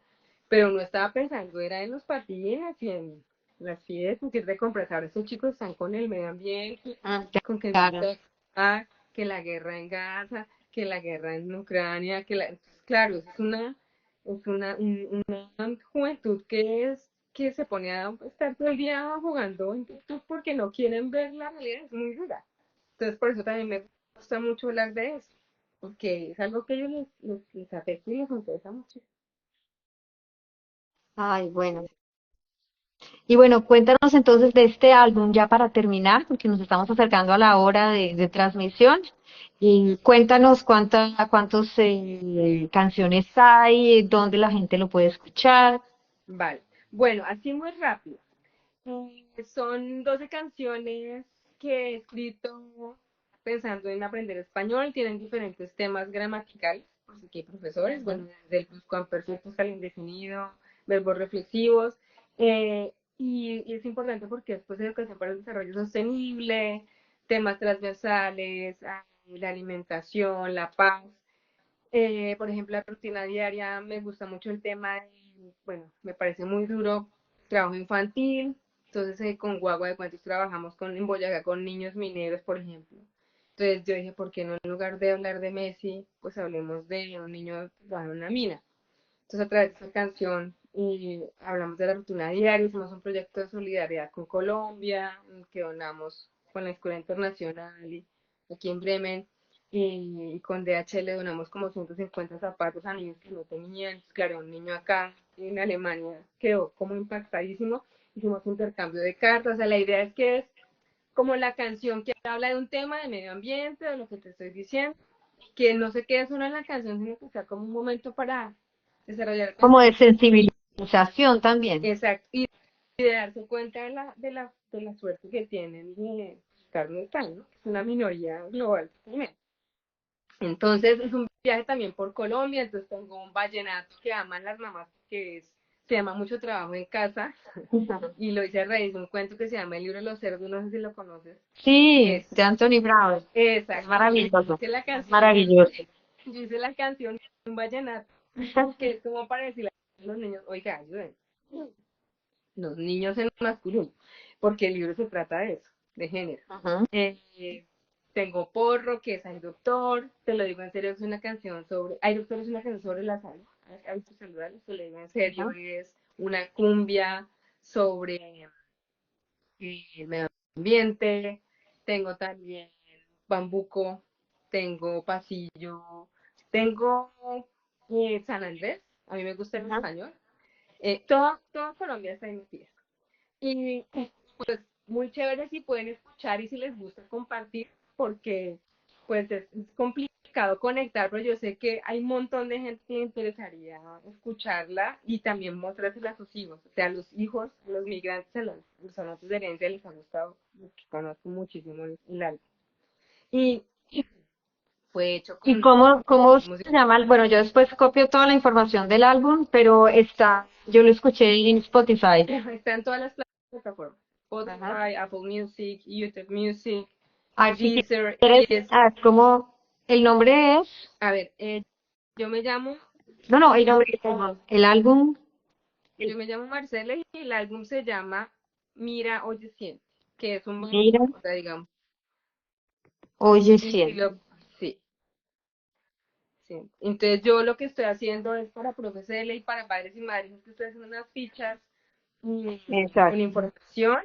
pero uno estaba pensando, era en los patines y en las fiestas, ir de compras, ahora estos chicos están con el medio ambiente, Ah, con que claro. necesita que la guerra en Gaza, que la guerra en Ucrania, claro, una juventud que se pone a estar todo el día jugando en TikTok porque no quieren ver la realidad, es muy dura. Entonces, por eso también me gusta mucho hablar de eso, porque es algo que a ellos les afecta y les interesa mucho. Ay, bueno. Y bueno, cuéntanos entonces de este álbum ya para terminar, porque nos estamos acercando a la hora de transmisión. Y cuéntanos cuántos canciones hay, dónde la gente lo puede escuchar. Vale. Bueno, así muy rápido. Son 12 canciones que he escrito pensando en aprender español. Tienen diferentes temas gramaticales, por si hay profesores, Ujú. bueno, desde el pluscuamperfecto hasta el indefinido, verbos reflexivos. Y es importante porque después de educación para el desarrollo sostenible, temas transversales, la alimentación, la paz. Por ejemplo, la rutina diaria, me gusta mucho el tema, bueno, me parece muy duro, trabajo infantil, entonces con Guagua de Cuentos trabajamos en Boyacá con niños mineros, por ejemplo. Entonces yo dije, ¿por qué no en lugar de hablar de Messi, pues hablemos de un niño que trabaja en una mina? Entonces a través de esa canción hablamos de la rutina diaria, hicimos un proyecto de solidaridad con Colombia, que donamos con la Escuela Internacional y aquí en Bremen, y con DHL donamos como 150 zapatos a niños que no tenían. Claro, un niño acá en Alemania quedó como impactadísimo. Hicimos un intercambio de cartas. O sea, la idea es que es como la canción que habla de un tema de medio ambiente, de lo que te estoy diciendo, que no se quede solo en la canción, sino que sea como un momento para desarrollar Como de pensamiento. sensibilización también. Exacto. Y de darse cuenta de la suerte que tienen de estar donde están, ¿no? Es una minoría global. Entonces es un viaje también por Colombia, entonces tengo un vallenato que aman las mamás, se llama Mucho Trabajo en Casa, y lo hice a raíz de un cuento que se llama El libro de los cerdos, no sé si lo conoces. Sí, Es, de Anthony Brown. Es exacto, maravilloso. hice la Es canción, maravilloso. yo hice la canción un vallenato que es como para decirle a los niños, oiga, ayuden, los niños en masculino, porque el libro se trata de eso, de género. Ujú. Eh, tengo Porro, que es Hay Doctor, te lo digo en serio, es una canción sobre, Hay Doctor es una canción sobre la salud, hay que saludarlo, te lo digo en serio, Ujú. es una cumbia sobre el medio ambiente, tengo también Bambuco, tengo Pasillo, tengo San Andrés, a mí me gusta el Ujú. español, todo Colombia está en mi fiesta. Y muy chévere si pueden escuchar y si les gusta compartir, porque pues es complicado conectar, pero yo sé que hay un montón de gente que le interesaría escucharla y también mostrársela a sus hijos. O sea, a los hijos, los migrantes, a los sonantes de herencia les ha gustado, que conozco muchísimo el álbum. Y fue hecho ¿Y con cómo se música. llama? Bueno, yo después copio toda la información del álbum, pero yo lo escuché en Spotify. Está en todas las plataformas. Ajá. Spotify, Apple Music, YouTube Music, Ah, si Deezer, quieres, y es, como el nombre es, a ver, yo me llamo, no, el nombre del álbum. El álbum, yo me llamo Marcela y el álbum se llama Mira, Oye, Siente, que es un mira, bolero, o sea, digamos, oye, siente. estilo, sí, sí. Entonces yo lo que estoy haciendo es para profes de ley, para padres y madres, es que estoy haciendo unas fichas con Exacto. información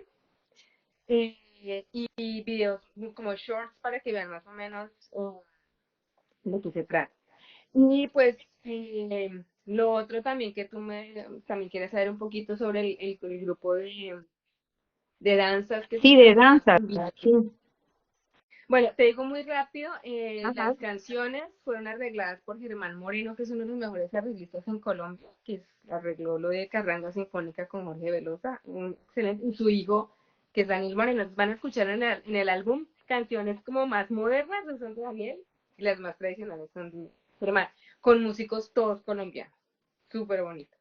y videos como shorts para que vean más o menos de qué se trata. Y pues lo otro también que tú también quieres saber un poquito sobre el grupo de danzas que se Sí, de llama danza. Cumbia. Sí. Bueno, te digo muy rápido, las Ajá. canciones fueron arregladas por Germán Moreno, que es uno de los mejores arreglistas en Colombia, que arregló lo de Carranga Sinfónica con Jorge Velosa, excelente, y su hijo, que es Daniel Moreno. Van a escuchar en el álbum canciones como más modernas, que son de Daniel, y las más tradicionales son de Germán, con músicos todos colombianos, súper bonito.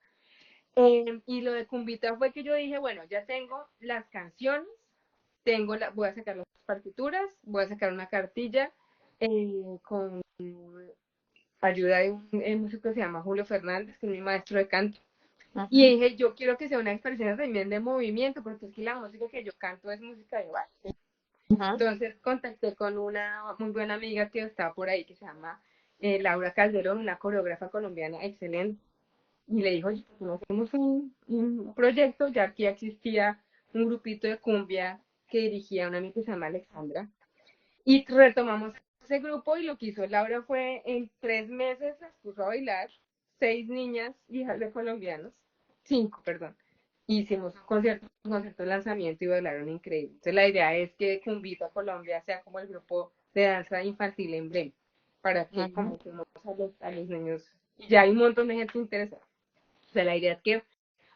Y lo de Cumbita fue que yo dije, bueno, ya tengo las canciones, voy a sacar las partituras, voy a sacar una cartilla con ayuda de un músico que se llama Julio Fernández, que es mi maestro de canto. Y Ajá. dije, yo quiero que sea una expresión también de movimiento, porque es que la música que yo canto es música de baile. Ajá. Entonces contacté con una muy buena amiga que está por ahí, que se llama Laura Calderón, una coreógrafa colombiana excelente. Y le dijo, oye, ¿por qué no hacemos un proyecto? Ya que existía un grupito de cumbia que dirigía una amiga que se llama Alexandra. Y retomamos ese grupo y lo que hizo Laura fue en 3 meses las puso a bailar 6 niñas, hijas de colombianos, 5, perdón. Hicimos un concierto de lanzamiento y bailaron increíble. Entonces la idea es que Cumbita Colombia sea como el grupo de danza infantil en breve, para que Ajá. convoquemos a los niños. Y ya hay un montón de gente interesada. O sea, la idea es que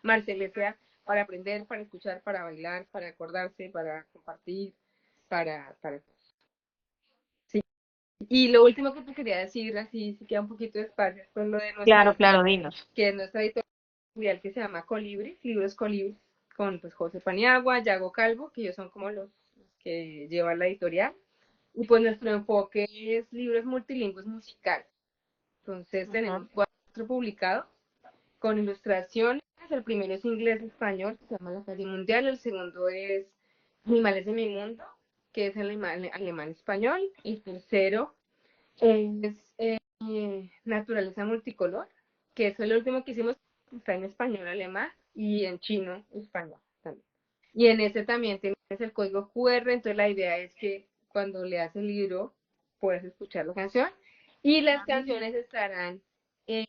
Marcel sea para aprender, para escuchar, para bailar, para acordarse, para compartir, para sí. Y lo último que te quería decir, así si queda un poquito de espacio, es con lo de nuestra Claro, editorial, claro, dinos. que es nuestra editorial que se llama Colibris, Libros Colibris, con pues José Paniagua, Yago Calvo, que ellos son como los que llevan la editorial. Y pues nuestro enfoque es libros multilingües musicales. Entonces Ajá. tenemos 4 publicados con ilustraciones. El primero es inglés-español, que se llama La Calle Mundial. El segundo es Animales de mi Mundo, que es el alemán-español. El tercero es Naturaleza Multicolor, que es el último que hicimos, está en español-alemán y en chino-español también. Y en ese también tienes el código QR, entonces la idea es que cuando leas el libro puedas escuchar la canción y las canciones estarán eh,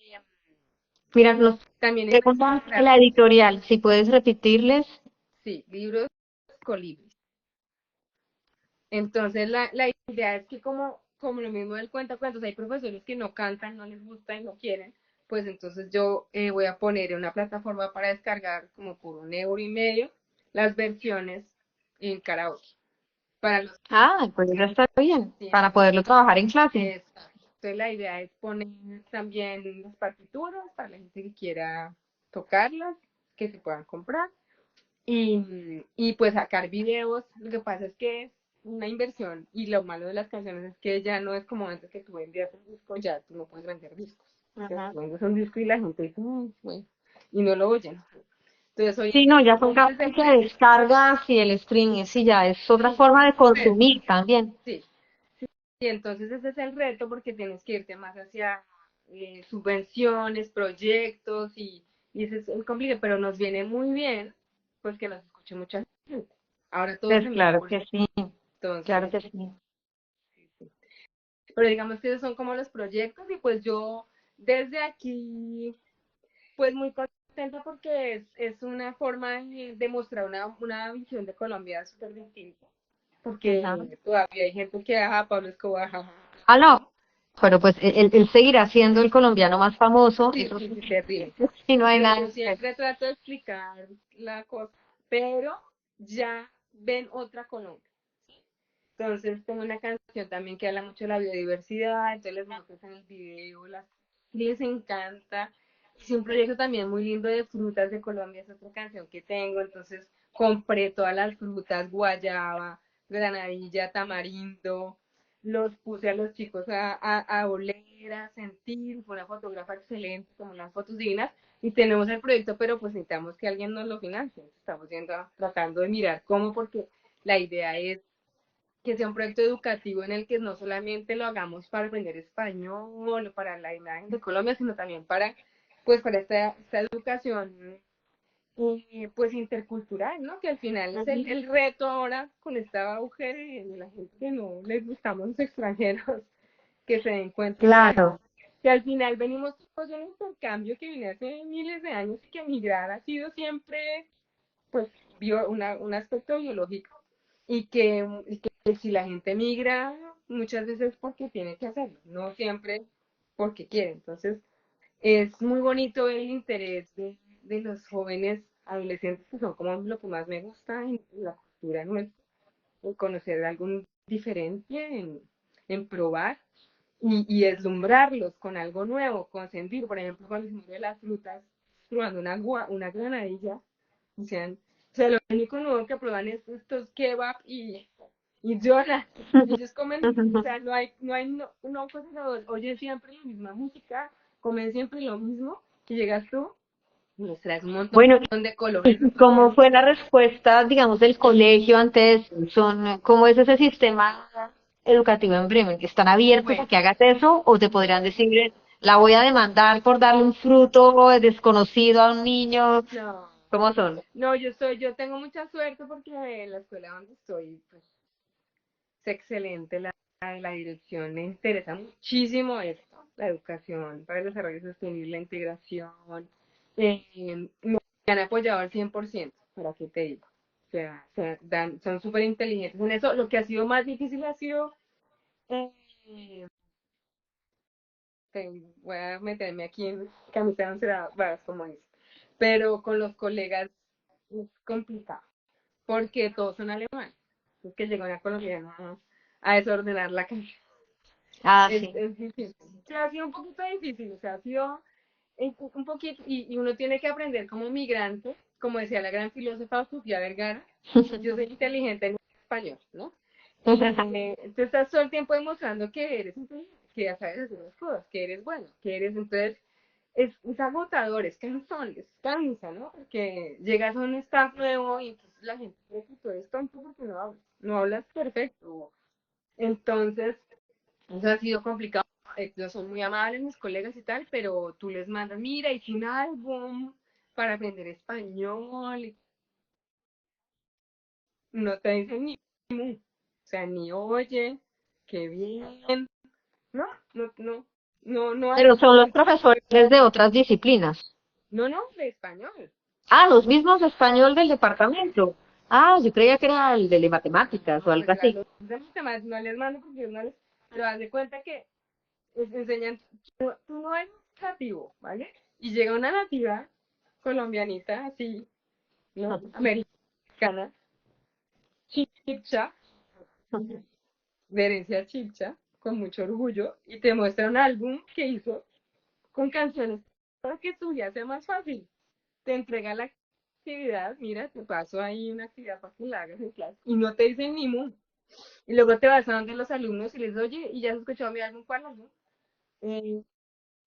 Mira, nos también en preguntan en la gráficos. editorial, si puedes repetirles. Sí, libros colibris. Entonces la idea es que como lo mismo del cuentos, hay profesores que no cantan, no les gusta y no quieren, pues entonces yo voy a poner una plataforma para descargar como por 1,5 € las versiones en karaoke. Para los Ah, pues ya está bien, que para poderlo trabajar en clase. entonces la idea es poner también las partituras para la gente que quiera tocarlas, que se puedan comprar. Y pues sacar videos. Lo que pasa es que es una inversión y lo malo de las canciones es que ya no es como antes que tú vendías un disco, ya tú no puedes vender discos. Ajá. Cuando es un disco y la gente dice, bueno, y no lo oyen. Entonces, hoy Sí, no, ya son desde casi que descargas y el streaming, sí, ya es otra forma de el consumir también. sí, y entonces ese es el reto porque tienes que irte más hacia subvenciones, proyectos y ese es el complicado, pero nos viene muy bien pues que nos escuche mucha gente. Ahora todo Pues se mira claro por que sí, claro entonces, que sí. sí, sí. Pero digamos que esos son como los proyectos y pues yo desde aquí pues muy contenta porque es una forma de mostrar una visión de Colombia súper distinta. Ajá. Porque todavía hay gente que, Pablo Escobar, Ah, no, pero pues él seguirá siendo el colombiano más famoso, sí, eso sí, sí, sí, terrible. sí, no hay Yo nada que hacer. siempre trato de explicar la cosa, pero ya ven otra Colombia. Entonces tengo una canción también que habla mucho de la biodiversidad, entonces les muestro en el video, les encanta. Es un proyecto también muy lindo de frutas de Colombia, es otra canción que tengo, entonces compré todas las frutas, guayaba, granadilla, tamarindo, los puse a los chicos a oler, a sentir, fue una fotógrafa excelente, como unas fotos divinas, y tenemos el proyecto, pero pues necesitamos que alguien nos lo financie, estamos tratando de mirar cómo, porque la idea es que sea un proyecto educativo en el que no solamente lo hagamos para aprender español o para la imagen de Colombia, sino también pues para esta educación pues intercultural, ¿no? Que al final es Ujú. el reto ahora con esta auge de la gente que no les gustamos los extranjeros, que se den cuenta Claro. que al final venimos todos de un intercambio que viene hace miles de años y que migrar ha sido siempre pues un aspecto biológico y que si la gente migra muchas veces porque tiene que hacerlo, no siempre porque quiere. Entonces es muy bonito ver el interés de los jóvenes adolescentes que son como lo que más me gusta en la cultura nuestra, en conocer algo diferente, en probar y deslumbrarlos con algo nuevo, con sentir, por ejemplo, cuando hicimos de las frutas, probando una granadilla, o sea, lo único nuevo que prueban es estos kebab y Jonah. Y ellos comen, o sea, no cosas nuevas. Oyen siempre la misma música, comen siempre lo mismo. Y llegas tú y les traes un montón Bueno, de colores. ¿y cómo fue la respuesta, digamos, del colegio antes? ¿Cómo es ese sistema educativo en Bremen? ¿Están abiertos a Bueno, que hagas eso o te podrían decir, la voy a demandar por darle un fruto desconocido a un niño? no. ¿Cómo son? No, yo tengo mucha suerte porque en la escuela donde estoy, pues, es excelente la dirección, me interesa muchísimo esto, la educación para el desarrollo sostenible, la integración, me han apoyado al 100%, ¿para qué te digo? O sea, son súper inteligentes en eso. Lo que ha sido más difícil ha sido, eh, voy a meterme aquí en camisa de once varas, como es, pero con los colegas es complicado, porque todos son alemanes, es que llegó una colombiana a desordenar la casa. Ah, Es, sí. es difícil. Sí, ha sido un poquito difícil, o sea, ha sido un poquito, y uno tiene que aprender como migrante, como decía la gran filósofa Sofía Vergara, yo soy inteligente en español, ¿no? Tú estás todo el tiempo demostrando que eres inteligente, que ya sabes hacer las cosas, que eres bueno, que eres, entonces, es agotador, es cansón, es cansa, ¿no? Porque llegas a un staff nuevo y entonces la gente cree que tú eres tonto porque no hablas perfecto. Entonces, eso ha sido complicado. Ellos son muy amables, mis colegas y tal, pero tú les mandas, mira, hice un álbum para aprender español. Y no te dicen ni mu, o sea, ni oye, qué bien. No, no, no, no hay. Pero son los profesores de otras disciplinas. No, no, de español. Ah, los mismos de español del departamento. Ah, yo creía que era el de matemáticas o No, algo pues a así. los demás temas no les mando porque no les. Pero haz de cuenta que les enseñan, tú no eres nativo, ¿vale? Y llega una nativa colombianita, así, ¿no? Americana, chipcha, de herencia chipcha, con mucho orgullo, y te muestra un álbum que hizo con canciones para que tu día sea más fácil. Te entrega la actividad, mira, te paso ahí una actividad para que la hagas en clase, y no te dicen ni mu. Y luego te vas a donde los alumnos y les oye, y ya has escuchado mi álbum, ¿cuál álbum?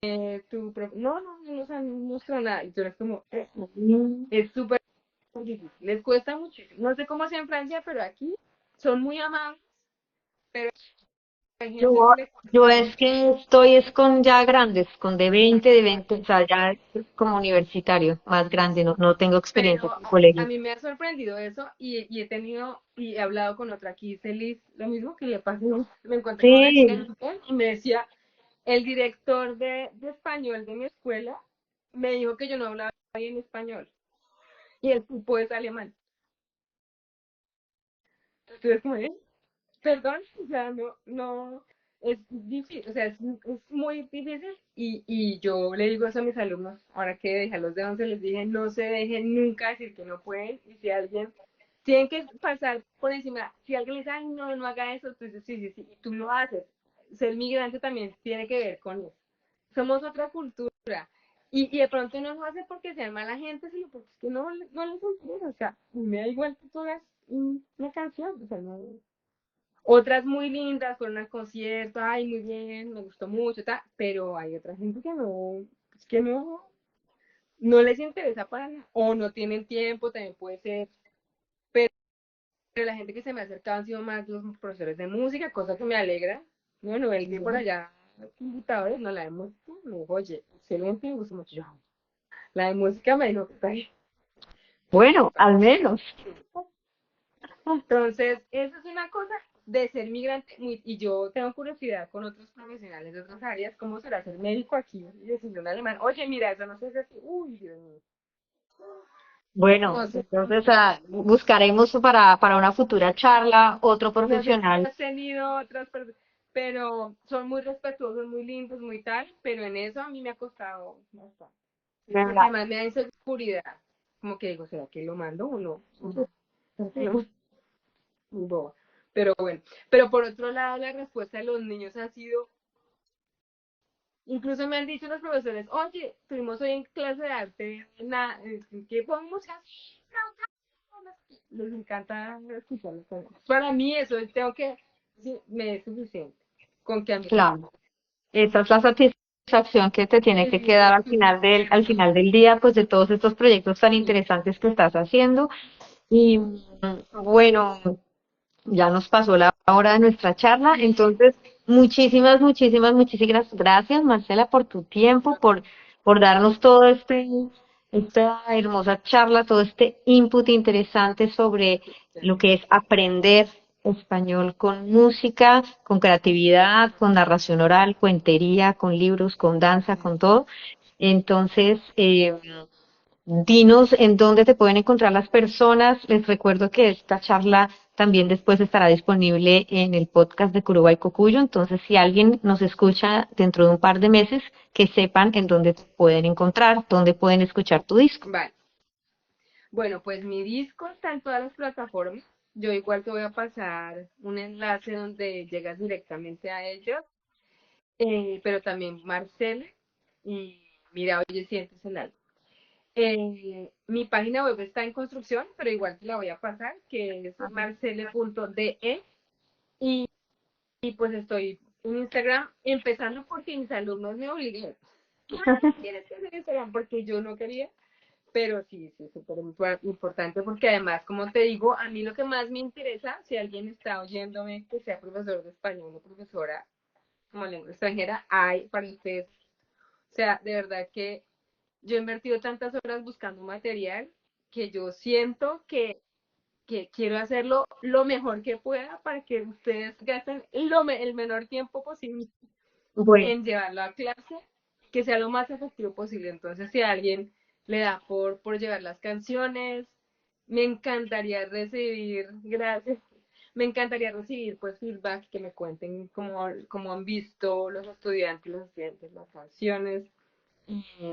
no, no, no nos han mostrado nada. Y tú eres como, Mm. es súper difícil, les cuesta muchísimo. No sé cómo sea en Francia, pero aquí son muy amables, pero hay Yo, gente que le yo cuesta es mucho. que estoy es con ya grandes, con de 20, o sea, ya como universitario, más grande, no, no tengo Pero experiencia en a colegio. mí me ha sorprendido eso y he tenido y he hablado con otra aquí, Celis, lo mismo que le pasó. Me encontré con una chica en Sí, Twitter y me decía, el director de español de mi escuela me dijo que yo no hablaba bien español y el tipo es alemán. Entonces, como, perdón, o sea, no, no, es difícil, o sea, es muy difícil y yo le digo eso a mis alumnos, ahora que dejé a los de 11 les dije, no se dejen nunca decir que no pueden y si alguien, tienen que pasar por encima, si alguien les dice, ay, no, no haga eso, tú dices, sí, sí, sí, y tú lo haces. Ser migrante también tiene que ver con eso. Somos otra cultura. Y de pronto no lo hace porque sean mala gente, sino porque es que no, no les interesa. O sea, me da igual que tú hagas una canción. O sea, no, otras muy lindas, fueron al concierto, ay, muy bien, me gustó mucho, ta, pero hay otra gente que no, no les interesa para nada, o no tienen tiempo, también puede ser, pero la gente que se me ha acercado han sido más los profesores de música, cosa que me alegra, bueno, él que por allá, computadores, no la de música, me dijo, oye, excelente, me gustó mucho, yo, la de música me dijo que está bien. bueno, al menos. Entonces, eso es una cosa de ser migrante, y yo tengo curiosidad con otros profesionales de otras áreas, ¿cómo será ser médico aquí y decirle a un alemán, oye, mira, eso no se hace así, uy, Dios mío, Bueno, no sé, entonces buscaremos para una futura charla otro no sé si profesional. has tenido otras personas, pero son muy respetuosos, muy lindos, muy tal, pero en eso a mí me ha costado bastante, porque ¿Verdad? además me da inseguridad, como que digo, ¿será que lo mando o no? ¿Será que lo muy boba. Pero bueno, pero por otro lado, la respuesta de los niños ha sido, incluso me han dicho los profesores, oye, tuvimos hoy en clase de arte, ¿qué podemos hacer? Les encanta escucharlos. Para mí eso, tengo que, sí, me es suficiente con que a mí. Claro. Esa es la satisfacción que te tiene que Sí, quedar es suficiente. al final del día, pues de todos estos proyectos tan Sí. interesantes que estás haciendo. Y bueno, ya nos pasó la hora de nuestra charla, entonces muchísimas gracias, Marcela, por tu tiempo, por darnos todo esta hermosa charla, todo este input interesante sobre lo que es aprender español con música, con creatividad, con narración oral, cuentería, con libros, con danza, con todo. Entonces, dinos en dónde te pueden encontrar las personas. Les recuerdo que esta charla también después estará disponible en el podcast de Curuba y Cocuyo. Entonces, si alguien nos escucha dentro de un par de meses, que sepan en dónde te pueden encontrar, dónde pueden escuchar tu disco. Vale. Bueno, pues mi disco está en todas las plataformas. Yo igual te voy a pasar un enlace donde llegas directamente a ellos, pero también Marcela y mira, oye, sientes el alma. Mi página web está en construcción, pero igual te la voy a pasar, que es marcele.de y pues estoy en Instagram, empezando porque mis alumnos me obligan. Tienes que hacer Instagram porque yo no quería, pero sí, sí, súper importante porque además, como te digo, a mí lo que más me interesa, si alguien está oyéndome, que sea profesor de español o profesora como lengua extranjera, hay para ustedes. O sea, de verdad que yo he invertido tantas horas buscando material que yo siento que quiero hacerlo lo mejor que pueda para que ustedes gasten el menor tiempo posible Bueno, en llevarlo a clase, que sea lo más efectivo posible. Entonces, si a alguien le da por llevar las canciones, me encantaría recibir, gracias, me encantaría recibir pues feedback, que me cuenten cómo han visto los estudiantes las canciones,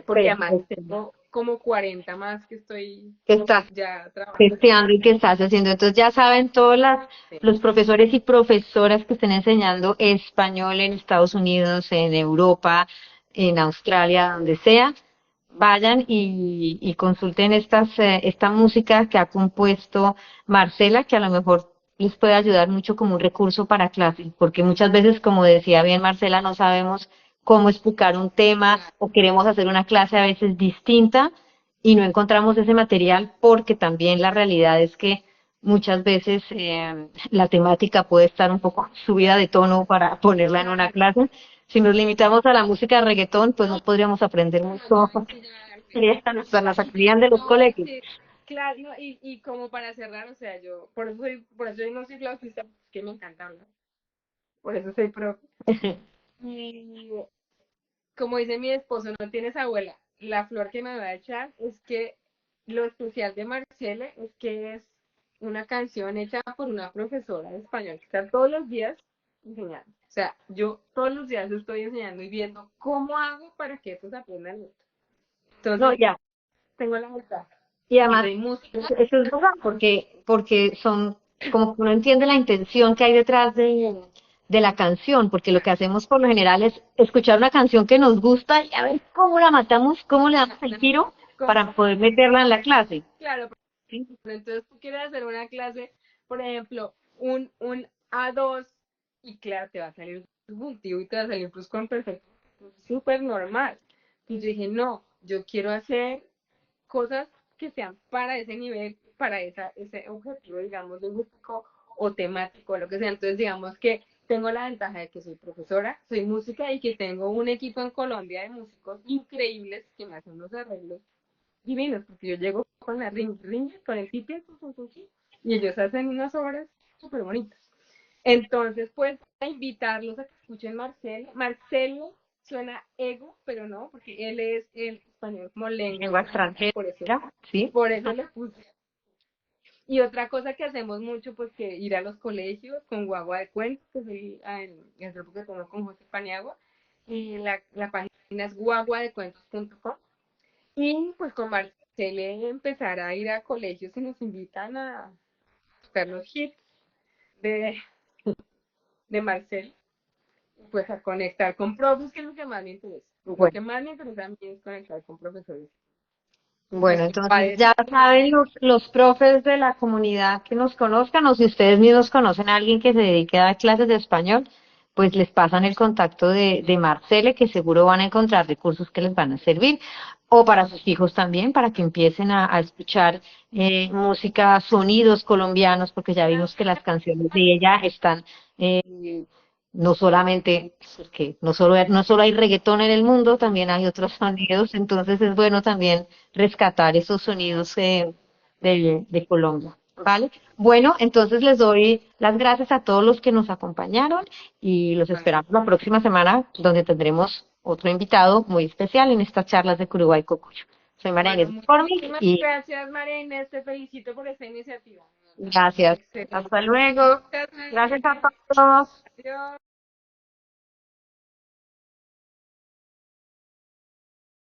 porque además perfecto. tengo como 40 más que estoy Que estás ya trabajando. testeando y que estás haciendo. Entonces ya saben todos los profesores y profesoras que estén enseñando español en Estados Unidos, en Europa, en Australia, donde sea, vayan y consulten esta música que ha compuesto Marcela, que a lo mejor les puede ayudar mucho como un recurso para clase, porque muchas veces, como decía bien Marcela, no sabemos cómo explicar un tema o queremos hacer una clase a veces distinta y no encontramos ese material porque también la realidad es que muchas veces la temática puede estar un poco subida de tono para ponerla en una clase. Si nos limitamos a la música de reggaetón, pues no podríamos aprender mucho hasta la salida de los No, colegios. sí, claro, no, y como para cerrar, o sea, yo, por eso yo no soy flautista, porque es que me encanta hablar, por eso soy profe. Y como dice mi esposo, no tienes abuela. La flor que me va a echar es que lo especial de Marcele es que es una canción hecha por una profesora de español que está todos los días enseñando. O sea, yo todos los días estoy enseñando y viendo cómo hago para que estos aprendan esto. No, Entonces, ya. tengo la ventaja. Y Y además, soy música. eso es verdad, porque son, como que uno entiende la intención que hay detrás de la canción, porque lo que hacemos por lo general es escuchar una canción que nos gusta y a ver cómo la matamos, cómo le damos el giro para poder meterla en la clase. Claro, ¿Sí? pero entonces tú quieres hacer una clase, por ejemplo, un A2 y claro, te va a salir subjuntivo y te va a salir pues con perfecto, súper normal. Y yo dije, no, yo quiero hacer cosas que sean para ese nivel, para ese objetivo, digamos, lingüístico o temático, lo que sea. Entonces, digamos que tengo la ventaja de que soy profesora, soy música y que tengo un equipo en Colombia de músicos increíbles que me hacen los arreglos divinos, porque yo llego con la ring, con el tipi, y ellos hacen unas obras súper bonitas. Entonces, pues, a invitarlos a que escuchen Marcelo. Marcelo suena ego, pero no, porque él es el español como lengua Lengua extranjera, extranjera, ¿sí? por eso le puse. Y otra cosa que hacemos mucho, pues, que ir a los colegios con guagua de cuentos, que soy en el grupo que tengo con José Paniagua, y la página es guaguadecuentos.com. Y pues con Marcele empezar a ir a colegios y nos invitan a tocar los hits de, de Marcele, pues a conectar con profes, que es lo que más me interesa. Lo Bueno. que más me interesa a mí es conectar con profesores. Bueno, Mis entonces padres, ya saben los profes de la comunidad que nos conozcan o si ustedes mismos conocen a alguien que se dedique a dar clases de español, pues les pasan el contacto de Marcele, que seguro van a encontrar recursos que les van a servir, o para sus hijos también, para que empiecen a escuchar música, sonidos colombianos, porque ya vimos que las canciones de ella están no solamente, porque no solo hay reggaetón en el mundo, también hay otros sonidos, entonces es bueno también rescatar esos sonidos de Colombia, ¿vale? Bueno, entonces les doy las gracias a todos los que nos acompañaron y los esperamos la próxima semana, donde tendremos otro invitado muy especial en estas charlas de Curuguay Cocuyo. Soy María bueno, Inés Formic muchísimas y gracias, María Inés, te felicito por esta iniciativa. gracias. Excelente. Hasta luego. Gracias, María Gracias a Inés. todos. Adiós.